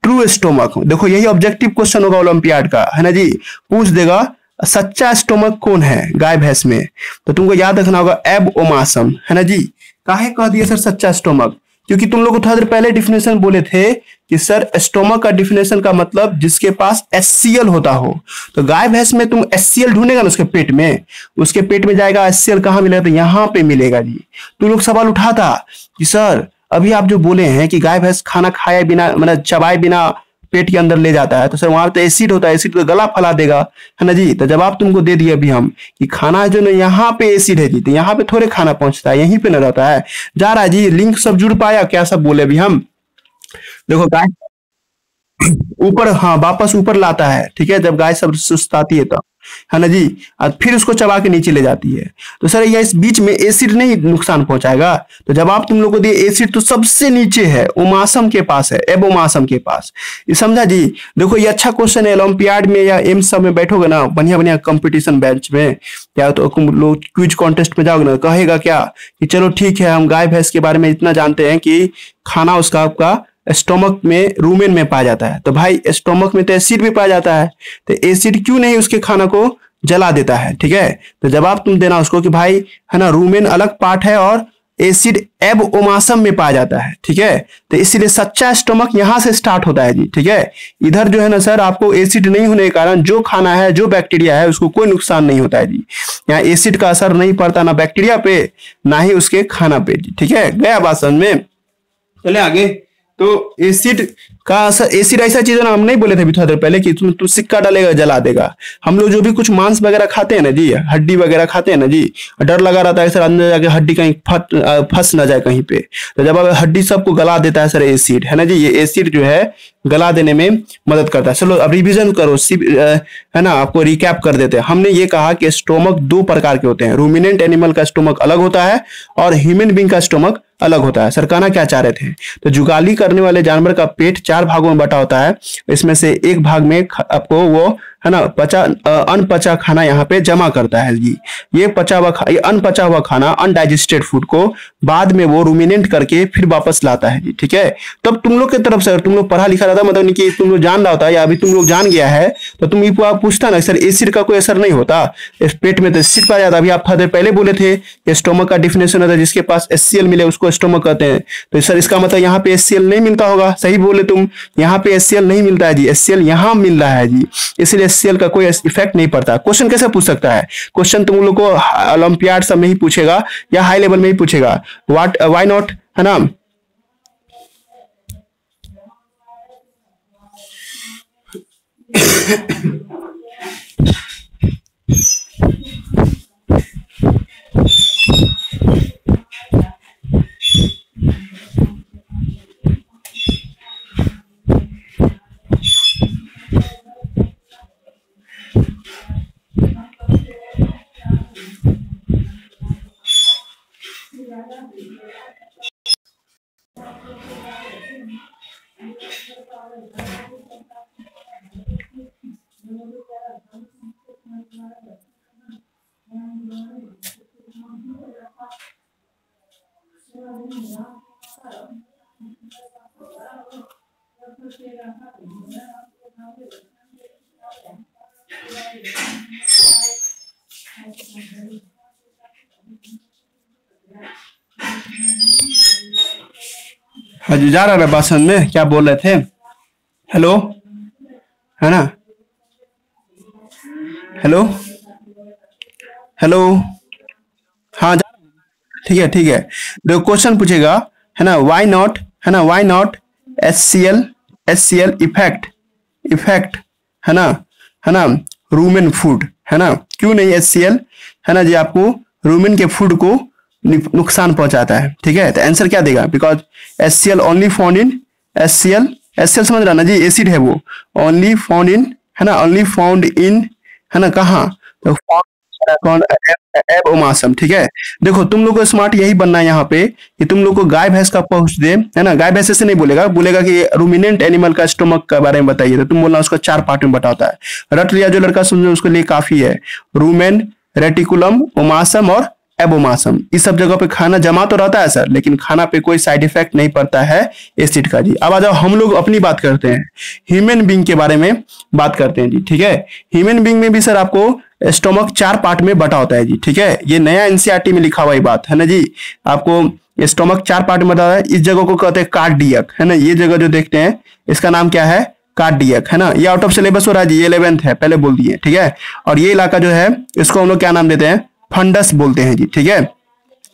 ट्रू स्टोमक। देखो यही ऑब्जेक्टिव क्वेश्चन होगा ओलंपियाड का, है ना जी। पूछ देगा सच्चा स्टोमक कौन है गाय भैंस में, तो तुमको याद रखना होगा एब ओमासम, है ना जी। काहे कह दिए सर सच्चा स्टोमक, क्योंकि तुम लोग को थोड़ा देर पहले डिफिनेशन बोले थे कि सर स्टोमक का डिफिनेशन का मतलब जिसके पास एचसीएल होता हो। तो गाय भैंस में तुम एचसीएल ढूंढेगा ना उसके पेट में, उसके पेट में जाएगा एचसीएल, कहाँ मिलेगा, तो यहाँ पे मिलेगा जी। तुम लोग सवाल उठा था कि सर अभी आप जो बोले हैं कि गाय भैंस खाना खाए बिना, मतलब चबाए बिना पेट के अंदर ले जाता है, तो सर वहां तो एसिड होता है, एसिड तो गला फैला देगा, है ना जी। तो जवाब तुमको दे दिए अभी हम कि खाना जो ना यहाँ पे एसिड है जी, तो यहाँ पे थोड़े खाना पहुंचता है, यहीं पे न रहता है, जा रहा है जी। लिंक सब जुड़ पाया क्या, सब बोले अभी हम। देखो गाय ऊपर, हाँ वापस ऊपर लाता है, ठीक है, जब गाय सब सुस्ताती है तब, है ना जी। और फिर उसको चबा के नीचे ले जाती है। तो सर ये इस बीच में एसिड नहीं नुकसान पहुंचाएगा। तो जब आप तुम लोग को दिए एसिड तो सबसे नीचे है, ओमासम के पास है, एबोमासम के पास। ये समझा जी। देखो ये अच्छा क्वेश्चन है, ओलंपियाड में या एम्स सब में बैठोगे ना, बढ़िया बढ़िया कंपटीशन बेंच में, या तो तुम लोग क्विज कॉन्टेस्ट में जाओगे ना, कहेगा क्या कि चलो ठीक है, हम गाय भैंस के बारे में इतना जानते हैं कि खाना उसका आपका स्टोमक में, रूमेन में पाया जाता है। तो भाई स्टोमक में तो एसिड भी पाया जाता है, तो एसिड क्यों नहीं उसके खाना को जला देता है। ठीक है, तो जवाब तुम देना उसको कि भाई, है ना, रूमेन अलग पार्ट है और एसिड एब ओमासम में पाया जाता है। ठीक है, तो इसीलिए सच्चा स्टोमक यहां से स्टार्ट होता है जी। ठीक है, इधर जो है ना सर, आपको एसिड नहीं होने के कारण जो खाना है, जो बैक्टीरिया है, उसको कोई नुकसान नहीं होता है जी। यहाँ एसिड का असर नहीं पड़ता ना बैक्टीरिया पे, ना ही उसके खाना पे जी। ठीक है, गया बात समझ में। चले आगे। तो एसिड का असर, एसिड ऐसा चीज है ना, हम नहीं बोले थे अभी थोड़ा देर पहले कि तुम सिक्का डालेगा जला देगा। हम लोग जो भी कुछ मांस वगैरह खाते हैं ना जी, हड्डी वगैरह खाते हैं ना जी, डर लगा रहता है सर अंदर जाके हड्डी कहीं फंस ना जाए कहीं पे। तो जब हड्डी सबको गला देता है सर एसिड, है ना जी। ये एसिड जो है गला देने में मदद करता है। चलो अब रिवीजन करो, है ना, आपको रिकैप कर देते हैं। हमने ये कहा कि स्टोमक दो प्रकार के होते हैं, रूमिनेंट एनिमल का स्टोमक अलग होता है और ह्यूमन बींग का स्टोमक अलग होता है। सर कहना क्या चाह रहे थे, तो जुगाली करने वाले जानवर का पेट 4 भागों में बटा होता है। इसमें से एक भाग में आपको वो, है ना, अनपचा खाना यहाँ पे जमा करता है जी। ये अनपचा हुआ खाना, अनडाइजेस्टेड फूड को बाद में वो रूमिनेंट करके फिर वापस लाता है जी। ठीक है, तब तुम लोग की तरफ से तुम लोग पढ़ा लिखा रहता, मतलब नहीं कि तुम लोग जान रहा होता है या अभी तुम लोग जान गया है, तो तुम ये पूछता ना सर एसिड का कोई असर नहीं होता, इस पेट में तो एसिड पाया जाता। अभी आप थोड़ा देर पहले बोले थे कि स्टोमक का डिफिनेशन होता है जिसके पास एचसीएल मिले उसको स्टोमक कहते हैं। तो सर इसका मतलब यहाँ पे एचसीएल नहीं मिलता होगा, सही बोले तुम, यहाँ पे एचसीएल नहीं मिलता है जी, एचसीएल यहाँ मिल रहा है जी, इसलिए एचसीएल का कोई इफेक्ट नहीं पड़ता। क्वेश्चन कैसे पूछ सकता है, क्वेश्चन तुम लोग को ओलंपियाड सब में ही पूछेगा या हाई लेवल में ही पूछेगा, व्हाट व्हाई नॉट, है ना। हाँ जी, जा रहा है बात समझ में, क्या बोल रहे थे? हेलो, है ना? Hello, hello. हाँ ठीक है ठीक है। देखो क्वेश्चन पूछेगा, है ना, व्हाई नॉट, है ना, why not HCL, HCL effect, effect, है ना रूमेन फूड, है ना, क्यों नहीं एचसीएल, है ना जी, आपको रूमेन के फूड को नुकसान पहुंचाता है। ठीक है, तो आंसर क्या देगा? Because HCL only found in, HCL, HCL समझ रहा ना जी, एसिड है वो, ओनली फाउंड इन, है ना, ओनली फाउंड इन, है ना, कहाँ? तो कौन? एबोमासम। ठीक है, देखो तुम लोग को स्मार्ट यही बनना है यहाँ पे कि तुम लोग को गाय भैंस का पहुंच दे, है ना, गाय भैंस से नहीं बोलेगा, बोलेगा कि रूमिनेंट एनिमल का स्टोमक के बारे में बताइए, तो तुम बोलना उसको 4 पार्ट में बताता है। रट लिया जो लड़का, समझो उसके लिए काफी है। रूमेन, रेटिकुलम, ओमासम और एबोमासम, इस सब जगह पे खाना जमा तो रहता है सर, लेकिन खाना पे कोई साइड इफेक्ट नहीं पड़ता है एसिड का जी। अब आ जाओ, हम लोग अपनी बात करते हैं, ह्यूमन बींग के बारे में बात करते हैं जी। ठीक है, ह्यूमन बींग में भी सर आपको स्टोमक 4 पार्ट में बटा होता है जी। ठीक है, ये नया एनसीईआरटी में लिखा हुआ ये बात है ना जी। आपको स्टोमक 4 पार्ट में बता है, इस जगह को कहते हैं कार्डियक, है ना, ये जगह जो देखते हैं इसका नाम क्या है? कार्डियक, है ना। ये आउट ऑफ सिलेबस हो रहा है जी, ये 11th है, पहले बोल दिए। ठीक है, और ये इलाका जो है इसको हम लोग क्या नाम देते हैं? फंडस बोलते हैं जी। ठीक है,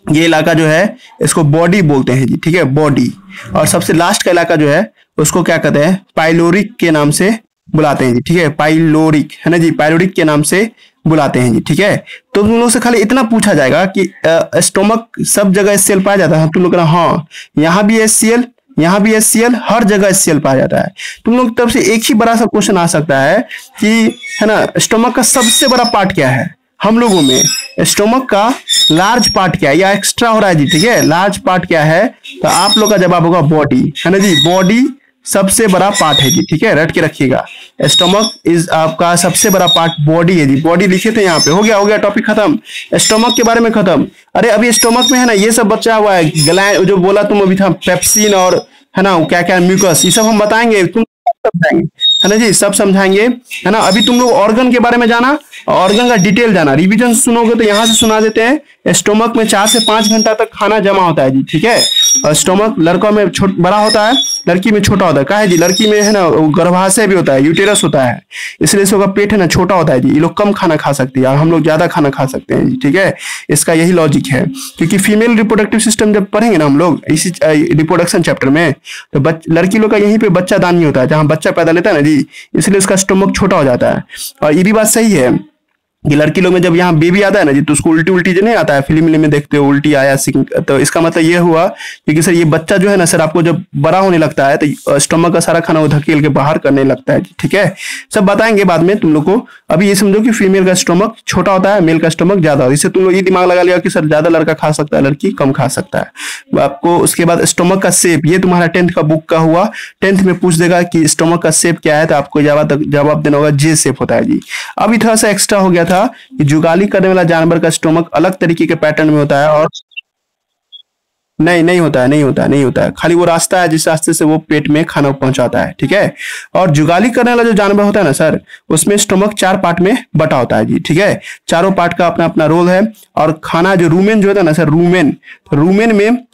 ये इलाका जो है इसको बॉडी बोलते हैं जी। ठीक है, बॉडी। और सबसे लास्ट का इलाका जो है उसको क्या कहते हैं? पाइलोरिक के नाम से बुलाते हैं जी। ठीक है, पाइलोरिक, है ना जी, पाइलोरिक के नाम से बुलाते हैं जी। ठीक है, तो तुम लोग से खाली इतना पूछा जाएगा कि स्टोमक सब जगह एचसीएल पाया जाता है, तुम लोग हाँ यहाँ भी एचसीएल, यहाँ भी एचसीएल, हर जगह एचसीएल पाया जाता है। तुम लोग तरफ से एक ही बड़ा सा क्वेश्चन आ सकता है कि, है ना, स्टोमक का सबसे बड़ा पार्ट क्या है? हम लोगों में स्टोमक का लार्ज पार्ट क्या है, या एक्स्ट्रा हो रहा है जी। ठीक है, लार्ज पार्ट क्या है? तो आप लोग का जवाब होगा बॉडी, है ना जी, बॉडी सबसे बड़ा पार्ट है जी। ठीक है, रट के रखिएगा, स्टोमक इज आपका सबसे बड़ा पार्ट बॉडी है जी। बॉडी लिखे थे यहाँ पे, हो गया, हो गया, टॉपिक खत्म, स्टोमक के बारे में खत्म। अरे अभी स्टोमक में है ना ये सब बचा हुआ है, ग्लैंड जो बोला तुम अभी था, पेप्सिन और, है ना, क्या क्या म्यूकस, ये सब हम बताएंगे, तुम समझाएंगे, है ना जी, सब समझाएंगे, है ना। अभी तुम लोग ऑर्गन के बारे में जाना, ऑर्गन का डिटेल जाना, रिवीजन सुनोगे तो यहाँ से सुना देते हैं। स्टोमक में 4 से 5 घंटा तक खाना जमा होता है जी। ठीक है, और स्टोमक लड़कों में बड़ा होता है, लड़की में छोटा होता है। कहा है जी, लड़की में है ना गर्भाशय भी होता है, यूटेरस होता है, इसलिए इसका पेट है ना छोटा होता है जी। ये लोग कम खाना खा सकती है और हम लोग ज्यादा खाना खा सकते हैं जी। ठीक है, इसका यही लॉजिक है, क्योंकि फीमेल रिप्रोडक्टिव सिस्टम जब पढ़ेंगे ना हम लोग इसी रिप्रोडक्शन चैप्टर में, तो लड़की लोग का यहीं पे बच्चा दान नहीं होता है, जहां बच्चा पैदा लेता है ना जी, इसलिए उसका स्टोमक छोटा हो जाता है। और ये भी बात सही है कि लड़की लोग में जब यहाँ बेबी आता है ना जी, तो उसको उल्टी उल्टी जो नहीं आता है, फिल्म में देखते हो उल्टी आया, तो इसका मतलब ये हुआ क्योंकि सर ये बच्चा जो है ना सर, आपको जब बड़ा होने लगता है तो स्टोमक का सारा खाना वो धकेल के बाहर करने लगता है। ठीक है, सब बताएंगे बाद में तुम लोग को। अभी ये समझो कि फीमेल का स्टोमक छोटा होता है, मेल का स्टोमक ज्यादा होता है। इससे तुम लोग ये दिमाग लगा लिया कि सर ज्यादा लड़का खा सकता है, लड़की कम खा सकता है। आपको उसके बाद स्टोमक का शेप, ये तुम्हारा 10th का बुक का हुआ, 10th में पूछ देगा कि स्टोमक का शेप क्या है, तो आपको जवाब देना होगा जे शेप होता है जी। अभी थोड़ा सा एक्स्ट्रा हो गया था कि जुगाली करने वाला जानवर का स्टोमक अलग तरीके के पैटर्न में होता है, और नहीं नहीं होता है, नहीं होता है, नहीं होता है, खाली वो रास्ता है जिस रास्ते से वो पेट में खाना पहुंचाता है। ठीक है, और जुगाली करने वाला जो जानवर होता है ना सर, उसमें स्टोमक 4 पार्ट में बटा होता है जी। ठीक है, चारों पार्ट का अपना अपना रोल है। और खाना जो रूमेन जो होता है ना सर, रूमेन में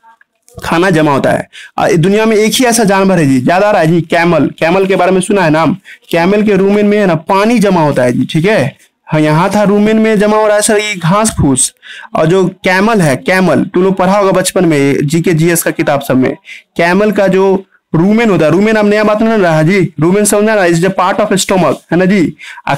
खाना जमा होता है। दुनिया में एक ही ऐसा जानवर है जी, ज्यादा आ रहा है जी, कैमल। कैमल के बारे में सुना है नाम? कैमल के रूमेन में है ना पानी जमा होता है जी। ठीक है, हाँ यहाँ था रूमेन में जमा हो रहा है सर ये घास फूस। और जो कैमल है, कैमल तुम लोग पढ़ा होगा बचपन में जीके जीएस का किताब सब में, कैमल का जो रूमेन होता है, रूमेन अब नया बात नहीं रहा जी, रूमेन समझना ना, is the part of stomach, है ना जी।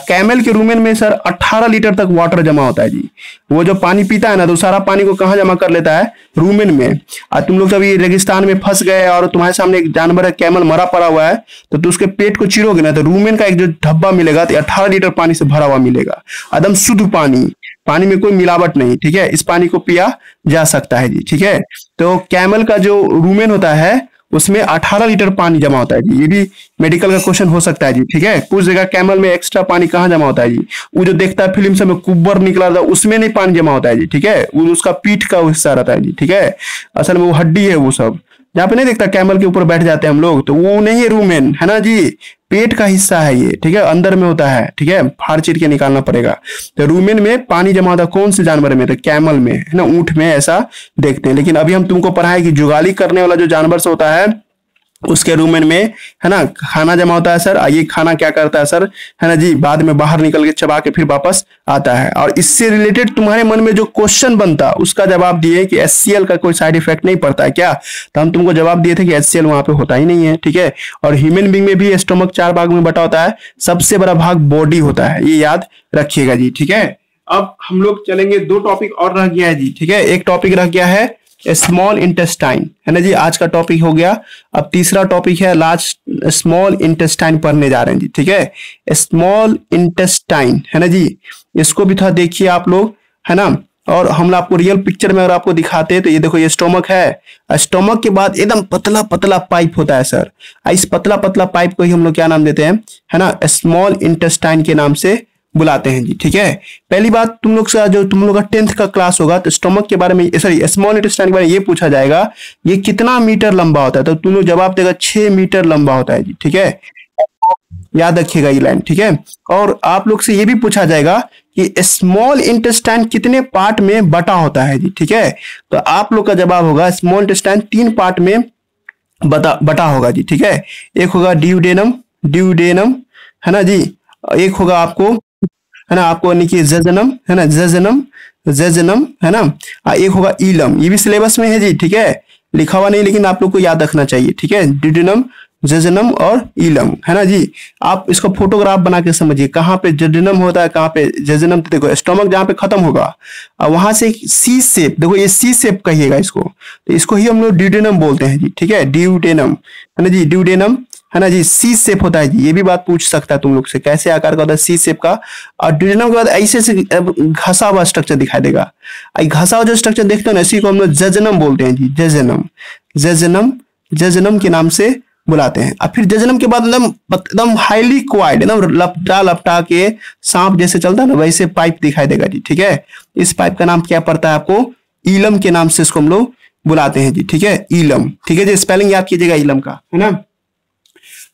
कैमल के रूमेन में सर 18 लीटर तक वाटर जमा होता है जी। वो जो पानी पीता है ना, तो सारा पानी को कहाँ जमा कर लेता है? रूमेन में। और तुम लोग कभी रेगिस्तान में फंस गए और तुम्हारे सामने एक जानवर है कैमल मरा पड़ा हुआ है, तो उसके पेट को चिरोगे ना, तो रूमेन का एक जो धब्बा मिलेगा तो 18 लीटर पानी से भरा हुआ मिलेगा, एकदम शुद्ध पानी, पानी में कोई मिलावट नहीं। ठीक है, इस पानी को पिया जा सकता है जी। ठीक है, तो कैमल का जो रूमेन होता है उसमें 18 लीटर पानी जमा होता है जी। ये भी मेडिकल का क्वेश्चन हो सकता है जी। ठीक है, पूछ देगा कैमल में एक्स्ट्रा पानी कहाँ जमा होता है जी। वो जो देखता है फिल्म से में कुब्बर निकला था, उसमें नहीं पानी जमा होता है जी। ठीक है, वो उसका पीठ का हिस्सा रहता है जी। ठीक है, असल में वो हड्डी है वो सब, जहाँ पे नहीं दिखता कैमल के ऊपर बैठ जाते हैं हम लोग, तो वो नहीं है रूमेन, है ना जी, पेट का हिस्सा है ये, ठीक है, अंदर में होता है, ठीक है, फाड़ चीर के निकालना पड़ेगा। तो रूमेन में पानी जमा होता है कौन से जानवर में, तो कैमल में, है ना, ऊंट में ऐसा देखते हैं। लेकिन अभी हम तुमको पढ़ाए कि जुगाली करने वाला जो जानवर से होता है उसके रूमेन में, है ना, खाना जमा होता है सर। ये खाना क्या करता है सर, है ना जी, बाद में बाहर निकल के चबा के फिर वापस आता है। और इससे रिलेटेड तुम्हारे मन में जो क्वेश्चन बनता उसका जवाब दिए कि HCl का कोई साइड इफेक्ट नहीं पड़ता है क्या, तो हम तुमको जवाब दिए थे कि HCl वहां पे होता ही नहीं है, ठीक है। और ह्यूमन बींग में भी स्टोमक 4 भाग में बटा होता है, सबसे बड़ा भाग बॉडी होता है, ये याद रखिएगा जी, ठीक है। अब हम लोग चलेंगे, 2 टॉपिक और रह गया है जी, ठीक है। एक टॉपिक रह गया है स्मॉल इंटेस्टाइन, है ना जी, आज का टॉपिक हो गया। अब तीसरा टॉपिक है लार्ज स्मॉल इंटेस्टाइन पढ़ने जा रहे हैं जी, ठीक है। स्मॉल इंटेस्टाइन, है ना जी, इसको भी थोड़ा देखिए आप लोग, है ना। और हम आपको रियल पिक्चर में अगर आपको दिखाते तो ये देखो, ये स्टोमक है, स्टोमक के बाद एकदम पतला पतला पाइप होता है सर। इस पतला पतला पाइप को ही हम लोग क्या नाम देते हैं, है ना, स्मॉल इंटेस्टाइन के नाम से बुलाते हैं जी, ठीक है। पहली बात, तुम लोग से जो तुम लोग का 10th का क्लास होगा तो स्टोमक के बारे में, सॉरी स्मॉल इंटेस्टाइन के बारे में ये पूछा जाएगा, ये कितना मीटर लंबा होता है, तो तुम लोग जवाब देगा 6 मीटर लंबा होता है जी, ठीक है, याद रखिएगा ये लाइन, ठीक है। और आप लोग से ये भी पूछा जाएगा कि स्मॉल इंटेस्टाइन कितने पार्ट में बटा होता है जी, ठीक है। तो आप लोग का जवाब होगा स्मॉल इंटेस्टाइन 3 पार्ट में बटा होगा जी, ठीक है। एक होगा ड्यूडेनम, है ना जी, एक होगा आपको, है ना, आपको यानी जजनम, है ना, जजनम, है ना, एक होगा ईलम, ये भी सिलेबस में है जी, ठीक है, लिखा हुआ नहीं लेकिन आप लोग को याद रखना चाहिए, ठीक है, ड्यूडेनम, जजनम और ईलम, है ना जी। आप इसको फोटोग्राफ बना के समझिए, कहाँ पे जजनम होता है, कहाँ पे जजनम, तो देखो स्टोमक जहाँ पे खत्म होगा और वहां से सी शेप, देखो ये सी शेप कहिएगा इसको, तो इसको ही हम लोग ड्यूडेनम बोलते हैं जी, ठीक है, ड्यूडेनम, है ना जी, ड्यूडेनम, है ना जी, सी शेप होता है जी, ये भी बात पूछ सकता है तुम लोग से, कैसे आकार का होता है, सी शेप का। और ड्यूडेनम के बाद ऐसे से घसा हुआ स्ट्रक्चर दिखाई देगा, घसा हुआ जो स्ट्रक्चर देखते हो ना, इसी को हम लोग जजनम बोलते हैं जी, जजनम के नाम से बुलाते हैं। और फिर जजनम के बाद एकदम हाईली क्वाइड, एकदम लपटा के सांप जैसे चलता है ना, वैसे पाइप दिखाई देगा जी, ठीक है। इस पाइप का नाम क्या पड़ता है आपको, ईलम के नाम से इसको हम लोग बुलाते हैं जी, ठीक है, ईलम, ठीक है जी, स्पेलिंग याद कीजिएगा ईलम का, है ना।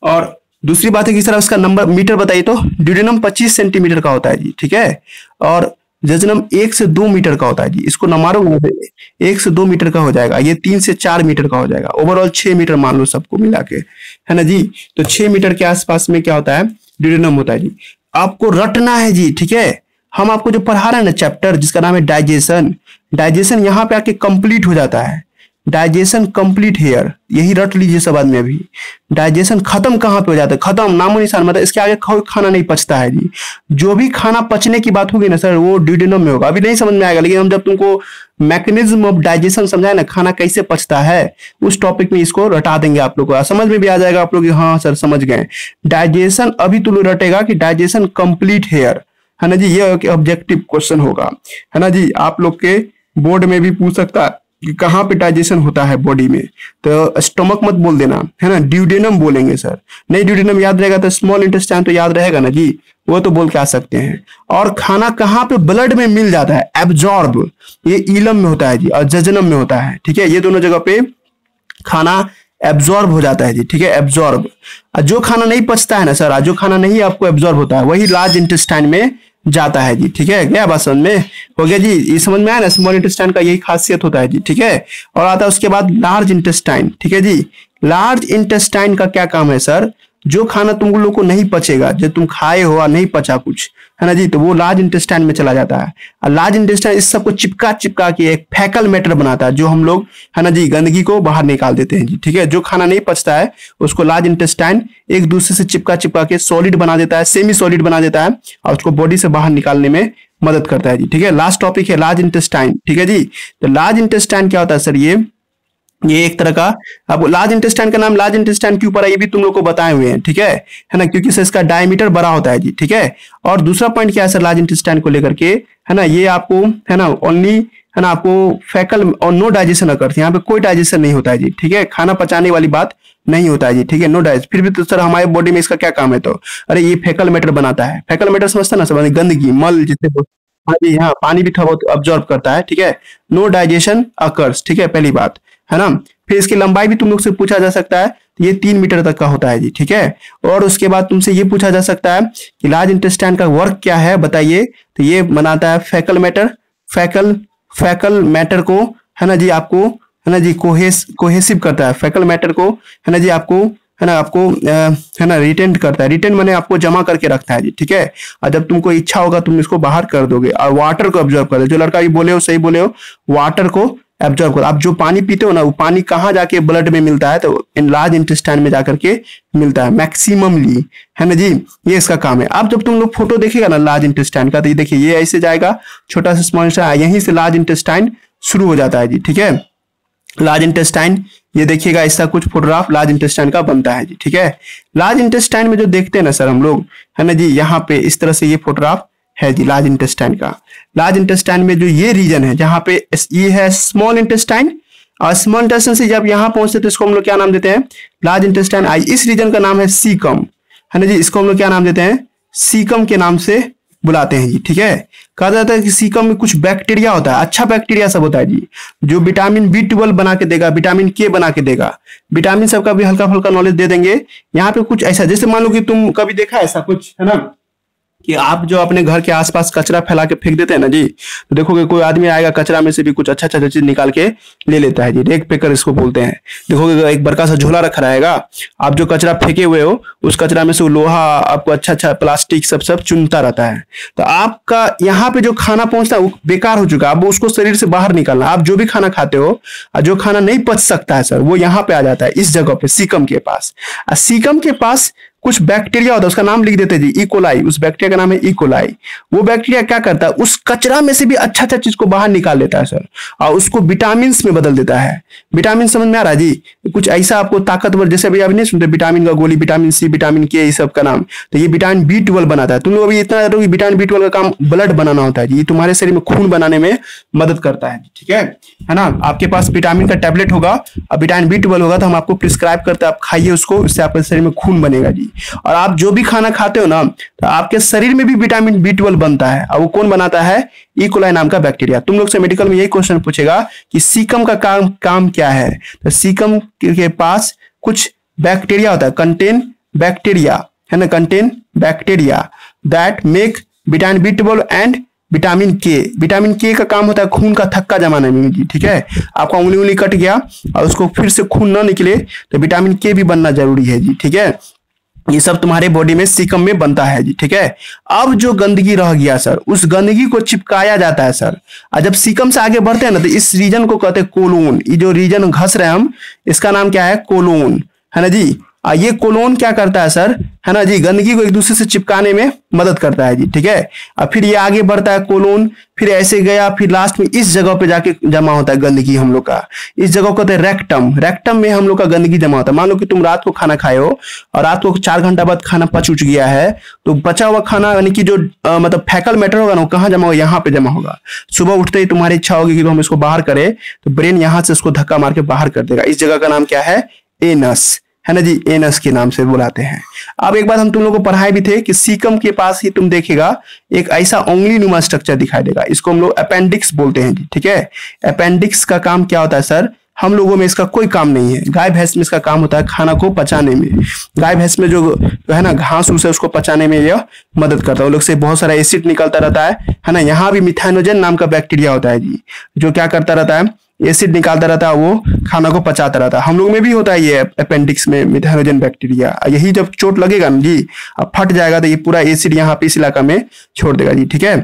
और दूसरी बात है कि सर उसका नंबर मीटर बताइए, तो ड्यूडेनम 25 सेंटीमीटर का होता है जी, ठीक है। और जजनम 1 से 2 मीटर का होता है जी, इसको न मारोगे 1 से 2 मीटर का हो जाएगा, ये 3 से 4 मीटर का हो जाएगा, ओवरऑल 6 मीटर मान लो सबको मिला के, है ना जी। तो 6 मीटर के आसपास में क्या होता है, ड्यूडेनम होता है जी। आपको रटना है जी, ठीक है। हम आपको जो पढ़ा रहे हैं ना चैप्टर जिसका नाम है डाइजेशन यहाँ पे आके कंप्लीट हो जाता है, डाइजेशन कंप्लीट हेयर, यही रट लीजिए सब आदमी। अभी डाइजेशन खत्म कहाँ पे हो जाता है, खत्म नामो निशान, मतलब इसके आगे कोई खाना नहीं पचता है जी। जो भी खाना पचने की बात होगी ना सर, वो ड्यूडेनम में होगा। अभी नहीं समझ में आएगा, लेकिन हम जब तुमको मैकेनिज्म ऑफ डाइजेशन समझाए ना, खाना कैसे पचता है, उस टॉपिक में इसको रटा देंगे आप लोग को, समझ में भी आ जाएगा आप लोग, हाँ सर समझ गए। डाइजेशन अभी तुम लोग रटेगा कि डाइजेशन कंप्लीट हेयर, है ना जी, ये ऑब्जेक्टिव क्वेश्चन होगा, है ना जी। आप लोग के बोर्ड में भी पूछ सकता है कि कहाँ पे डाइजेशन होता है बॉडी में, तो स्टमक मत बोल देना, है ना, ड्यूडेनम बोलेंगे सर। नहीं ड्यूडेनम याद रहेगा तो स्मॉल इंटेस्टाइन तो याद रहेगा ना जी, वो तो बोल के आ सकते हैं। और खाना कहाँ पे ब्लड में मिल जाता है, एब्जॉर्ब, ये ईलम में होता है जी और जजनम में होता है, ठीक है। ये दोनों जगह पे खाना एब्जॉर्ब हो जाता है जी, ठीक है, एब्जॉर्ब। जो खाना नहीं पचता है ना सर, जो खाना नहीं आपको एब्जॉर्ब होता है, वही लार्ज इंटेस्टाइन में जाता है जी, ठीक है। गया बात समझ में, हो गया जी, ये समझ में आया ना, स्मॉल इंटेस्टाइन का यही खासियत होता है जी, ठीक है। और आता है उसके बाद लार्ज इंटेस्टाइन, ठीक है जी। लार्ज इंटेस्टाइन का क्या काम है सर, जो खाना तुम लोग को नहीं पचेगा, जो तुम खाए हो और नहीं पचा कुछ, है ना जी, तो वो लार्ज इंटेस्टाइन में चला जाता है। और लार्ज इंटेस्टाइन इस सबको चिपका चिपका के एक फैकल मैटर बनाता है, जो हम लोग, है ना जी, गंदगी को बाहर निकाल देते हैं जी, ठीक है। जो खाना नहीं पचता है उसको लार्ज इंटेस्टाइन एक दूसरे से चिपका चिपका के सॉलिड बना देता है, सेमी सॉलिड बना देता है, और उसको बॉडी से बाहर निकालने में मदद करता है जी, ठीक है। लास्ट टॉपिक है लार्ज इंटेस्टाइन, ठीक है जी। तो लार्ज इंटेस्टाइन क्या होता है सर, ये एक तरह का, अब लार्ज इंटेस्टाइन का नाम लार्ज इंटेस्टाइन क्यों पड़ा, ये भी तुम लोग को बताए हुए हैं, ठीक है ना, क्योंकि सर इसका डायमीटर बड़ा होता है जी, ठीक है। और दूसरा पॉइंट क्या है सर लार्ज इंटेस्टाइन को लेकर के, है ना, ये आपको, है ना, ओनली, है ना, आपको फैकल और नो डाइजेशन अकर्स, यहाँ पे कोई डाइजेशन नहीं होता है जी, ठीक है। खाना पचाने वाली बात नहीं होता है जी, ठीक है, नो डाइजेशन। फिर भी तो सर हमारे बॉडी में इसका क्या काम है, तो अरे ये फैकल मैटर बनाता है। फैकल मैटर समझता ना सब, गंदगी, मल जितने, हाँ जी, हाँ, पानी भी थोड़ा बहुत अब्जॉर्ब करता है, ठीक है। नो डाइजेशन अकर्स, ठीक है, पहली बात, है ना। फिर इसकी लंबाई भी तुम लोग से पूछा जा सकता है, ये 3 मीटर तक का होता है जी, ठीक है। और उसके बाद तुमसे ये पूछा जा सकता है कि लार्ज इंटेस्टाइन का वर्क क्या है बताइए, तो ये बनाता है फैकल मैटर, फैकल मैटर को, है ना जी, आपको, है ना जी, कोहेसिव करता है, फैकल मैटर को, है ना जी, आपको, है ना, है ना, रिटेंट करता है, रिटेंट माने आपको जमा करके रखता है जी, ठीक है। और जब तुमको इच्छा होगा तुम इसको बाहर कर दोगे। और वाटर को ऑब्जर्व कर दो, जो लड़का भी बोले हो सही बोले हो, वाटर को एब्जॉर्ब करो। आप जो पानी पीते हो ना, वो पानी कहाँ जाके ब्लड में मिलता है, तो इन लार्ज इंटेस्टाइन में जाकर के मिलता है मैक्सिममली, है ना जी, ये इसका काम है। अब जब तुम लोग फोटो देखेगा ना लार्ज इंटेस्टाइन का, तो ये देखिए ये ऐसे जाएगा, छोटा सा स्मॉल सा, यहीं से लार्ज इंटेस्टाइन शुरू हो जाता है जी, ठीक है। लार्ज इंटेस्टाइन, ये देखिएगा ऐसा कुछ फोटोग्राफ लार्ज इंटेस्टाइन का बनता है जी, ठीक है। लार्ज इंटेस्टाइन में जो देखते हैं ना सर हम लोग, है ना जी, यहाँ पे इस तरह से ये फोटोग्राफ है जी लार्ज इंटेस्टाइन का। लार्ज इंटेस्टाइन में जो ये रीजन है जहाँ पे ये है स्मॉल इंटेस्टाइन, और स्मॉल इंटेस्टाइन से जब यहाँ पहुंचते तो इसको हम लोग क्या नाम देते हैं, लार्ज इंटेस्टाइन आई। इस रीजन का नाम है सीकम, है ना जी, इसको हम लोग क्या नाम देते हैं, सीकम के नाम से बुलाते हैं जी, ठीक है। कहा जाता है कि सीकम में कुछ बैक्टीरिया होता है, अच्छा बैक्टीरिया सब होता है जी, जो विटामिन B12 बना के देगा, विटामिन K बना के देगा, विटामिन सब का भी हल्का फुल्का नॉलेज दे देंगे। यहाँ पे कुछ ऐसा, जैसे मान लो कि तुम कभी देखा ऐसा कुछ, है ना, कि आप जो अपने घर के आसपास कचरा फैला के फेंक देते हैं ना जी, तो देखोगे कोई आदमी आएगा कचरा में से भी कुछ अच्छा अच्छा चीज निकाल के ले लेता है जी, रेक पेकर इसको बोलते हैं। देखोगे एक बड़का सा झोला रखा रहेगा, आप जो कचरा फेंके हुए हो उस कचरा में से वो लोहा, आपको अच्छा अच्छा प्लास्टिक सब चुनता रहता है। तो आपका यहाँ पे जो खाना पहुंचता है वो बेकार हो चुका है, अब उसको शरीर से बाहर निकालना। आप जो भी खाना खाते हो और जो खाना नहीं पच सकता है सर, वो यहाँ पे आ जाता है, इस जगह पे सीकम के पास। सीकम के पास कुछ बैक्टीरिया होता है, उसका नाम लिख देते हैं जी, इकोलाई। उस बैक्टीरिया का नाम है इकोलाई। वो बैक्टीरिया क्या करता है, उस कचरा में से भी अच्छा अच्छा चीज को बाहर निकाल लेता है सर, और उसको विटामिन में बदल देता है। विटामिन समझ में आ रहा है जी, कुछ ऐसा आपको ताकतवर, जैसे अभी आप नहीं सुनते विटामिन का गोली, विटामिन C, विटामिन K, ये सब का नाम, तो ये विटामिन B12 बनाता है। तुम लोग अभी इतना जानो कि विटामिन B12 का काम ब्लड बनाना होता है जी, ये तुम्हारे शरीर में खून बनाने में मदद करता है, ठीक है ना। आपके पास विटामिन का टैबलेट होगा और विटामिन B12 होगा, तो हम आपको प्रिस्क्राइब करते हैं, आप खाइए उसको, इससे आपके शरीर में खून बनेगा जी। और आप जो भी खाना खाते हो ना, तो आपके शरीर में भी विटामिन B12 बनता है, और वो कौन बनाता है, इकोलाई नाम का बैक्टीरिया। तुम लोग से मेडिकल में यही क्वेश्चन पूछेगा कि सीकम का काम क्या है, तो सीकम के पास कुछ बैक्टीरिया होता है, कंटेन बैक्टीरिया, है ना, contain bacteria that make vitamin B12 and vitamin K। Vitamin K का काम होता है खून का थक्का जमाने में जी, ठीक है। आपका उंगली कट गया और उसको फिर से खून ना निकले, तो विटामिन K भी बनना जरूरी है जी, ठीक है। ये सब तुम्हारे बॉडी में सीकम में बनता है जी, ठीक है। अब जो गंदगी रह गया सर, उस गंदगी को चिपकाया जाता है सर, और जब सीकम से आगे बढ़ते हैं ना, तो इस रीजन को कहते हैं कोलोन। ये जो रीजन घस रहे हैं हम, इसका नाम क्या है, कोलोन, है ना जी। ये कोलोन क्या करता है सर, है ना जी, गंदगी को एक दूसरे से चिपकाने में मदद करता है जी, ठीक है। और फिर ये आगे बढ़ता है कोलोन, फिर ऐसे गया, फिर लास्ट में इस जगह पे जाके जमा होता है गंदगी हम लोग का। इस जगह को कहते हैं रेक्टम। रेक्टम में हम लोग का गंदगी जमा होता है। मान लो कि तुम रात को खाना खाए हो और रात को 4 घंटा बाद खाना पच उच गया है, तो बचा हुआ खाना यानी कि जो मतलब फैकल मैटर होगा ना, वो कहाँ जमा होगा, यहाँ पे जमा होगा। सुबह उठते ही तुम्हारी इच्छा होगी कि हम इसको बाहर करें, तो ब्रेन यहाँ से उसको धक्का मार के बाहर कर देगा। इस जगह का नाम क्या है, एनस, है ना जी, एनस के नाम से बुलाते हैं। अब एक बात हम तुम लोगों को पढ़ाए भी थे कि सीकम के पास ही तुम देखेगा एक ऐसा उंगली नुमा स्ट्रक्चर दिखाई देगा, इसको हम लोग अपेंडिक्स बोलते हैं जी, ठीक है। अपेंडिक्स का काम क्या होता है सर, हम लोगों में इसका कोई काम नहीं है। गाय भैंस में इसका काम होता है खाना को पचाने में। गाय भैंस में जो है ना घास उसे उसको पचाने में यह मदद करता है। वो लोग से बहुत सारा एसिड निकलता रहता है ना। यहाँ भी मिथाइनोजन नाम का बैक्टीरिया होता है जी, जो क्या करता रहता है, एसिड निकालता रहता है, वो खाना को पचाता रहता है। हम लोग में भी होता है ये अपेंडिक्स में मिथाइनोजन बैक्टीरिया। यही जब चोट लगेगा ना जी, अब फट जाएगा, तो ये पूरा एसिड यहाँ पे इस इलाका में छोड़ देगा जी, ठीक है।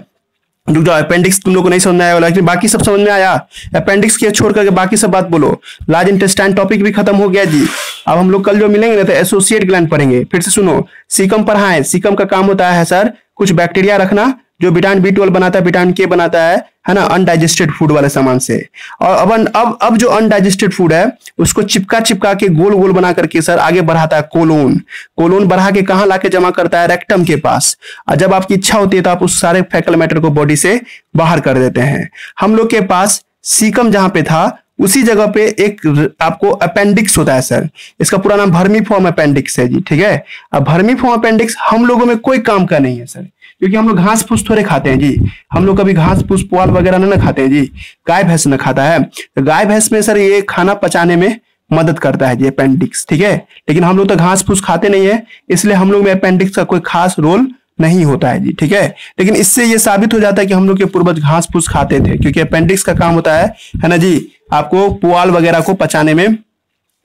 जो अपेंडिक्स तुम लोग को नहीं समझ में आया, लेकिन बाकी सब समझ में आया। अपेंडिक्स के छोड़ करके बाकी सब बात बोलो। लार्ज इंटेस्टाइन टॉपिक भी खत्म हो गया जी। अब हम लोग कल जो मिलेंगे ना, तो एसोसिएट ग्लैंड पढ़ेंगे। फिर से सुनो, सीकम पढ़ाएं। सीकम का काम होता है सर कुछ बैक्टीरिया रखना, जो विटामिन B12 बनाता है, विटामिन K बनाता है ना, अनडाइजेस्टेड फूड वाले सामान से। और अब जो अनडाइजेस्टेड फूड है उसको चिपका के गोल गोल बना करके सर आगे बढ़ाता है कोलोन। कोलोन बढ़ा के कहाँ लाके जमा करता है, रेक्टम के पास। और जब आपकी इच्छा होती है तो आप उस सारे फैकल मैटर को बॉडी से बाहर कर देते हैं। हम लोग के पास सीकम जहां पे था, उसी जगह पे एक आपको अपेंडिक्स होता है सर। इसका पूरा नाम वर्मीफॉर्म अपेंडिक्स है जी, ठीक है। अब वर्मीफॉर्म अपेंडिक्स हम लोगों में कोई काम का नहीं है सर, क्योंकि हम लोग घास फूस थोड़े खाते हैं जी। हम लोग कभी घास फूस पुआल वगैरह ना खाते हैं जी, गाय भैंस न खाता है। तो गाय भैंस में सर ये खाना पचाने में मदद करता है जी अपेंडिक्स, ठीक है। लेकिन हम लोग तो घास फूस खाते नहीं है, इसलिए हम लोग में अपेंडिक्स का कोई खास रोल नहीं होता है जी, ठीक है। लेकिन इससे ये साबित हो जाता है कि हम लोग के पूर्वज घास फूस खाते थे, क्योंकि अपेंडिक्स का काम होता है ना जी, आपको पुआल वगैरह को पचाने में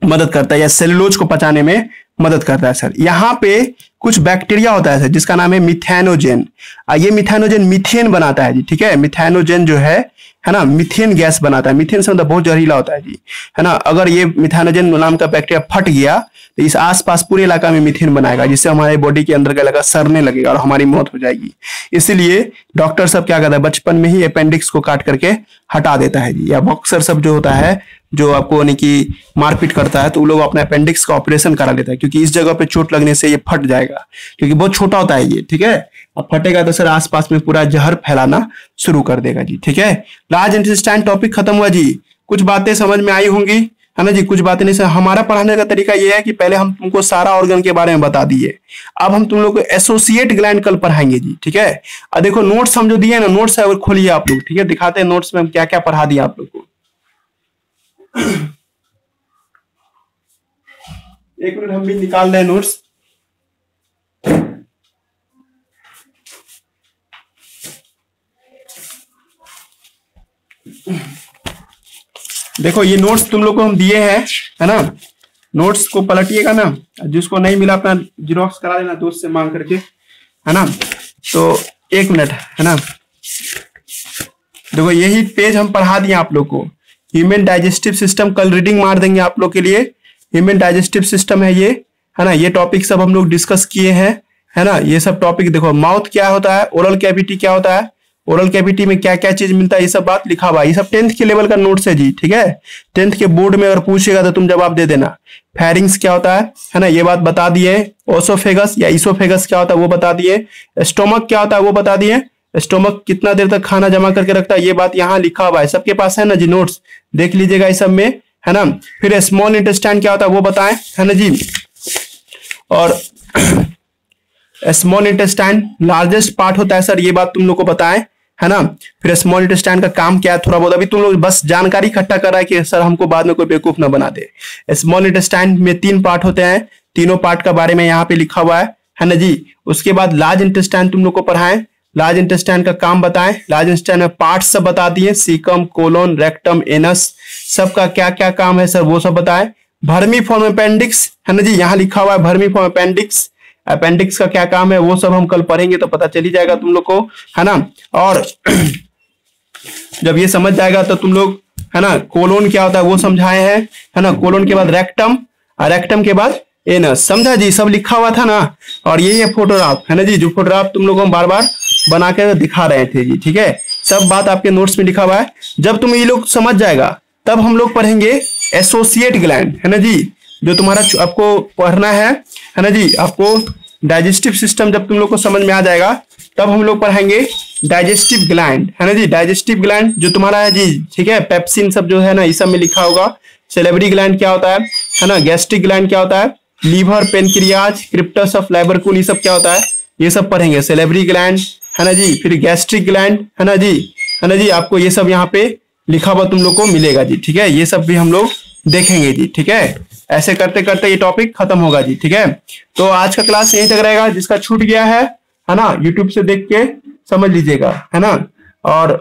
मदद करता है या सेलुलोज को पचाने में मदद करता है सर। यहाँ पे कुछ बैक्टीरिया होता है सर जिसका नाम है मिथेनोजेन। ये मिथेनोजेन मीथेन बनाता है जी, ठीक है। मिथेनोजेन जो है ना, मीथेन गैस बनाता है। मीथेन से मतलब बहुत जहरीला होता है जी, है ना। अगर ये मिथेनोजेन नाम का बैक्टीरिया फट गया तो इस आसपास पूरे इलाका में मीथेन बनाएगा, जिससे हमारे बॉडी के अंदर का इलाका सड़ने लगेगा और हमारी मौत हो जाएगी। इसीलिए डॉक्टर सब क्या करता है, बचपन में ही अपेंडिक्स को काट करके हटा देता है जी। या बॉक्सर सब जो होता है, जो आपको यानी कि मारपीट करता है, तो वो लोग अपने अपेंडिक्स का ऑपरेशन करा लेता है, क्योंकि इस जगह पे चोट लगने से ये फट जाएगा, क्योंकि बहुत छोटा होता है ये, ठीक है। अब फटेगा तो सर आसपास में पूरा जहर फैलाना शुरू कर देगा जी, ठीक है। लार्ज इंटेस्टाइन टॉपिक खत्म हुआ जी। कुछ बातें समझ में आई होंगी, है ना जी, कुछ बातें नहीं। हमारा पढ़ाने का तरीका ये है कि पहले हम तुमको सारा ऑर्गन के बारे में बता दिए, अब हम तुम लोग को एसोसिएट ग्लैंड कल पढ़ाएंगे जी, ठीक है। अब देखो नोट्स हम जो दिए ना, नोट्स है वो खोलिए आप लोग, ठीक है। दिखाते हैं नोट्स में हम क्या क्या पढ़ा दिया आप लोग को। एक मिनट, हम भी निकाल रहे हैं नोट्स। देखो ये नोट्स तुम लोग को हम दिए हैं, है ना। नोट्स को पलटिएगा ना, जिसको नहीं मिला अपना जेरॉक्स करा लेना दोस्त से मांग करके, है ना। तो एक मिनट, है ना। देखो यही पेज हम पढ़ा दिए आप लोग को। ह्यूमन डाइजेस्टिव सिस्टम कल रीडिंग मार देंगे आप लोग के लिए। ह्यूमन डाइजेस्टिव सिस्टम है ये, है ना। ये टॉपिक सब हम लोग डिस्कस किए हैं, है ना। ये सब टॉपिक देखो, माउथ क्या होता है, ओरल कैविटी क्या होता है, ओरल कैविटी में क्या क्या चीज मिलता है, ये सब बात लिखा हुआ है। ये सब 10th के लेवल का नोट्स है जी, ठीक है। 10th के बोर्ड में अगर पूछेगा तो तुम जवाब दे देना। फेरिंग्स क्या होता है ना, ये बात बता दिए। ओसोफेगस या इसोफेगस क्या होता है वो बता दिए। स्टोमक क्या होता है वो बता दिए। स्टोमक कितना देर तक खाना जमा करके रखता है, ये बात यहाँ लिखा हुआ है, सबके पास है ना जी नोट्स, देख लीजिएगा इस सब में, है ना। फिर स्मॉल इंटेस्टाइन क्या होता है वो बताएं, है ना जी। और स्मॉल इंटेस्टाइन लार्जेस्ट पार्ट होता है सर, ये बात तुम लोग को बताएं, है ना। फिर स्मॉल इंटेस्टाइन का काम क्या है थोड़ा बहुत, अभी तुम लोग बस जानकारी इकट्ठा कर रहा है कि सर हमको बाद में कोई बेवकूफ ना बना दे। स्मॉल इंटेस्टाइन में 3 पार्ट होते हैं, तीनों पार्ट का बारे में यहाँ पे लिखा हुआ है ना जी। उसके बाद लार्ज इंटेस्टाइन तुम लोग को पढ़ाएं, लार्ज इंटेस्टाइन का काम बताएं। लार्ज इंटेस्टाइन में पार्ट सब बता दिए, सीकम, कोलोन, रेक्टम, एनस, सबका क्या क्या काम है सर वो सब बताएं। वर्मीफॉर्म अपेंडिक्स, है ना जी, यहाँ लिखा हुआ है वर्मीफॉर्म अपेंडिक्स। अपेंडिक्स का क्या काम है वो सब हम कल पढ़ेंगे, तो पता चल ही जाएगा तुम लोग को, है ना। और जब ये समझ जाएगा तो तुम लोग, है ना, कोलोन क्या होता है वो समझाए हैं, है ना। कोलोन के बाद रेक्टम, और रेक्टम के बाद एनस, समझा जी, सब लिखा हुआ था ना। और यही है फोटोग्राफ, है ना जी, जो फोटोग्राफ तुम लोगों को बार बार बना के दिखा रहे थे जी, ठीक है। सब बात आपके नोट्स में लिखा हुआ है। जब तुम ये लोग समझ जाएगा तब हम लोग पढ़ेंगे एसोसिएट ग्लैंड, है ना जी, जो तुम्हारा आपको पढ़ना है ना जी। आपको डाइजेस्टिव सिस्टम जब तुम लोग को समझ में आ जाएगा तब हम लोग पढ़ेंगे डाइजेस्टिव ग्लैंड, है ना जी। डाइजेस्टिव ग्लैंड जो तुम्हारा है जी, ठीक है। पेप्सिन सब जो है ना, इस सब में लिखा होगा। सेलेब्री ग्लैंड क्या होता है ना। गैस्ट्रिक ग्लैंड क्या होता है, लीवर, पेनक्रियाज, क्रिप्टस ऑफ लाइबरकुल, ये सब क्या होता है, ये सब पढ़ेंगे। सेलेब्री ग्लैंड, है ना जी। फिर गैस्ट्रिक ग्लैंड, है ना जी, है ना जी। आपको ये सब यहाँ पे लिखा हुआ तुम लोग को मिलेगा जी, ठीक है। ये सब भी हम लोग देखेंगे जी, ठीक है। ऐसे करते करते ये टॉपिक खत्म होगा जी, ठीक है। तो आज का क्लास यहीं तक रहेगा। जिसका छूट गया है ना, यूट्यूब से देख के समझ लीजिएगा, है ना। और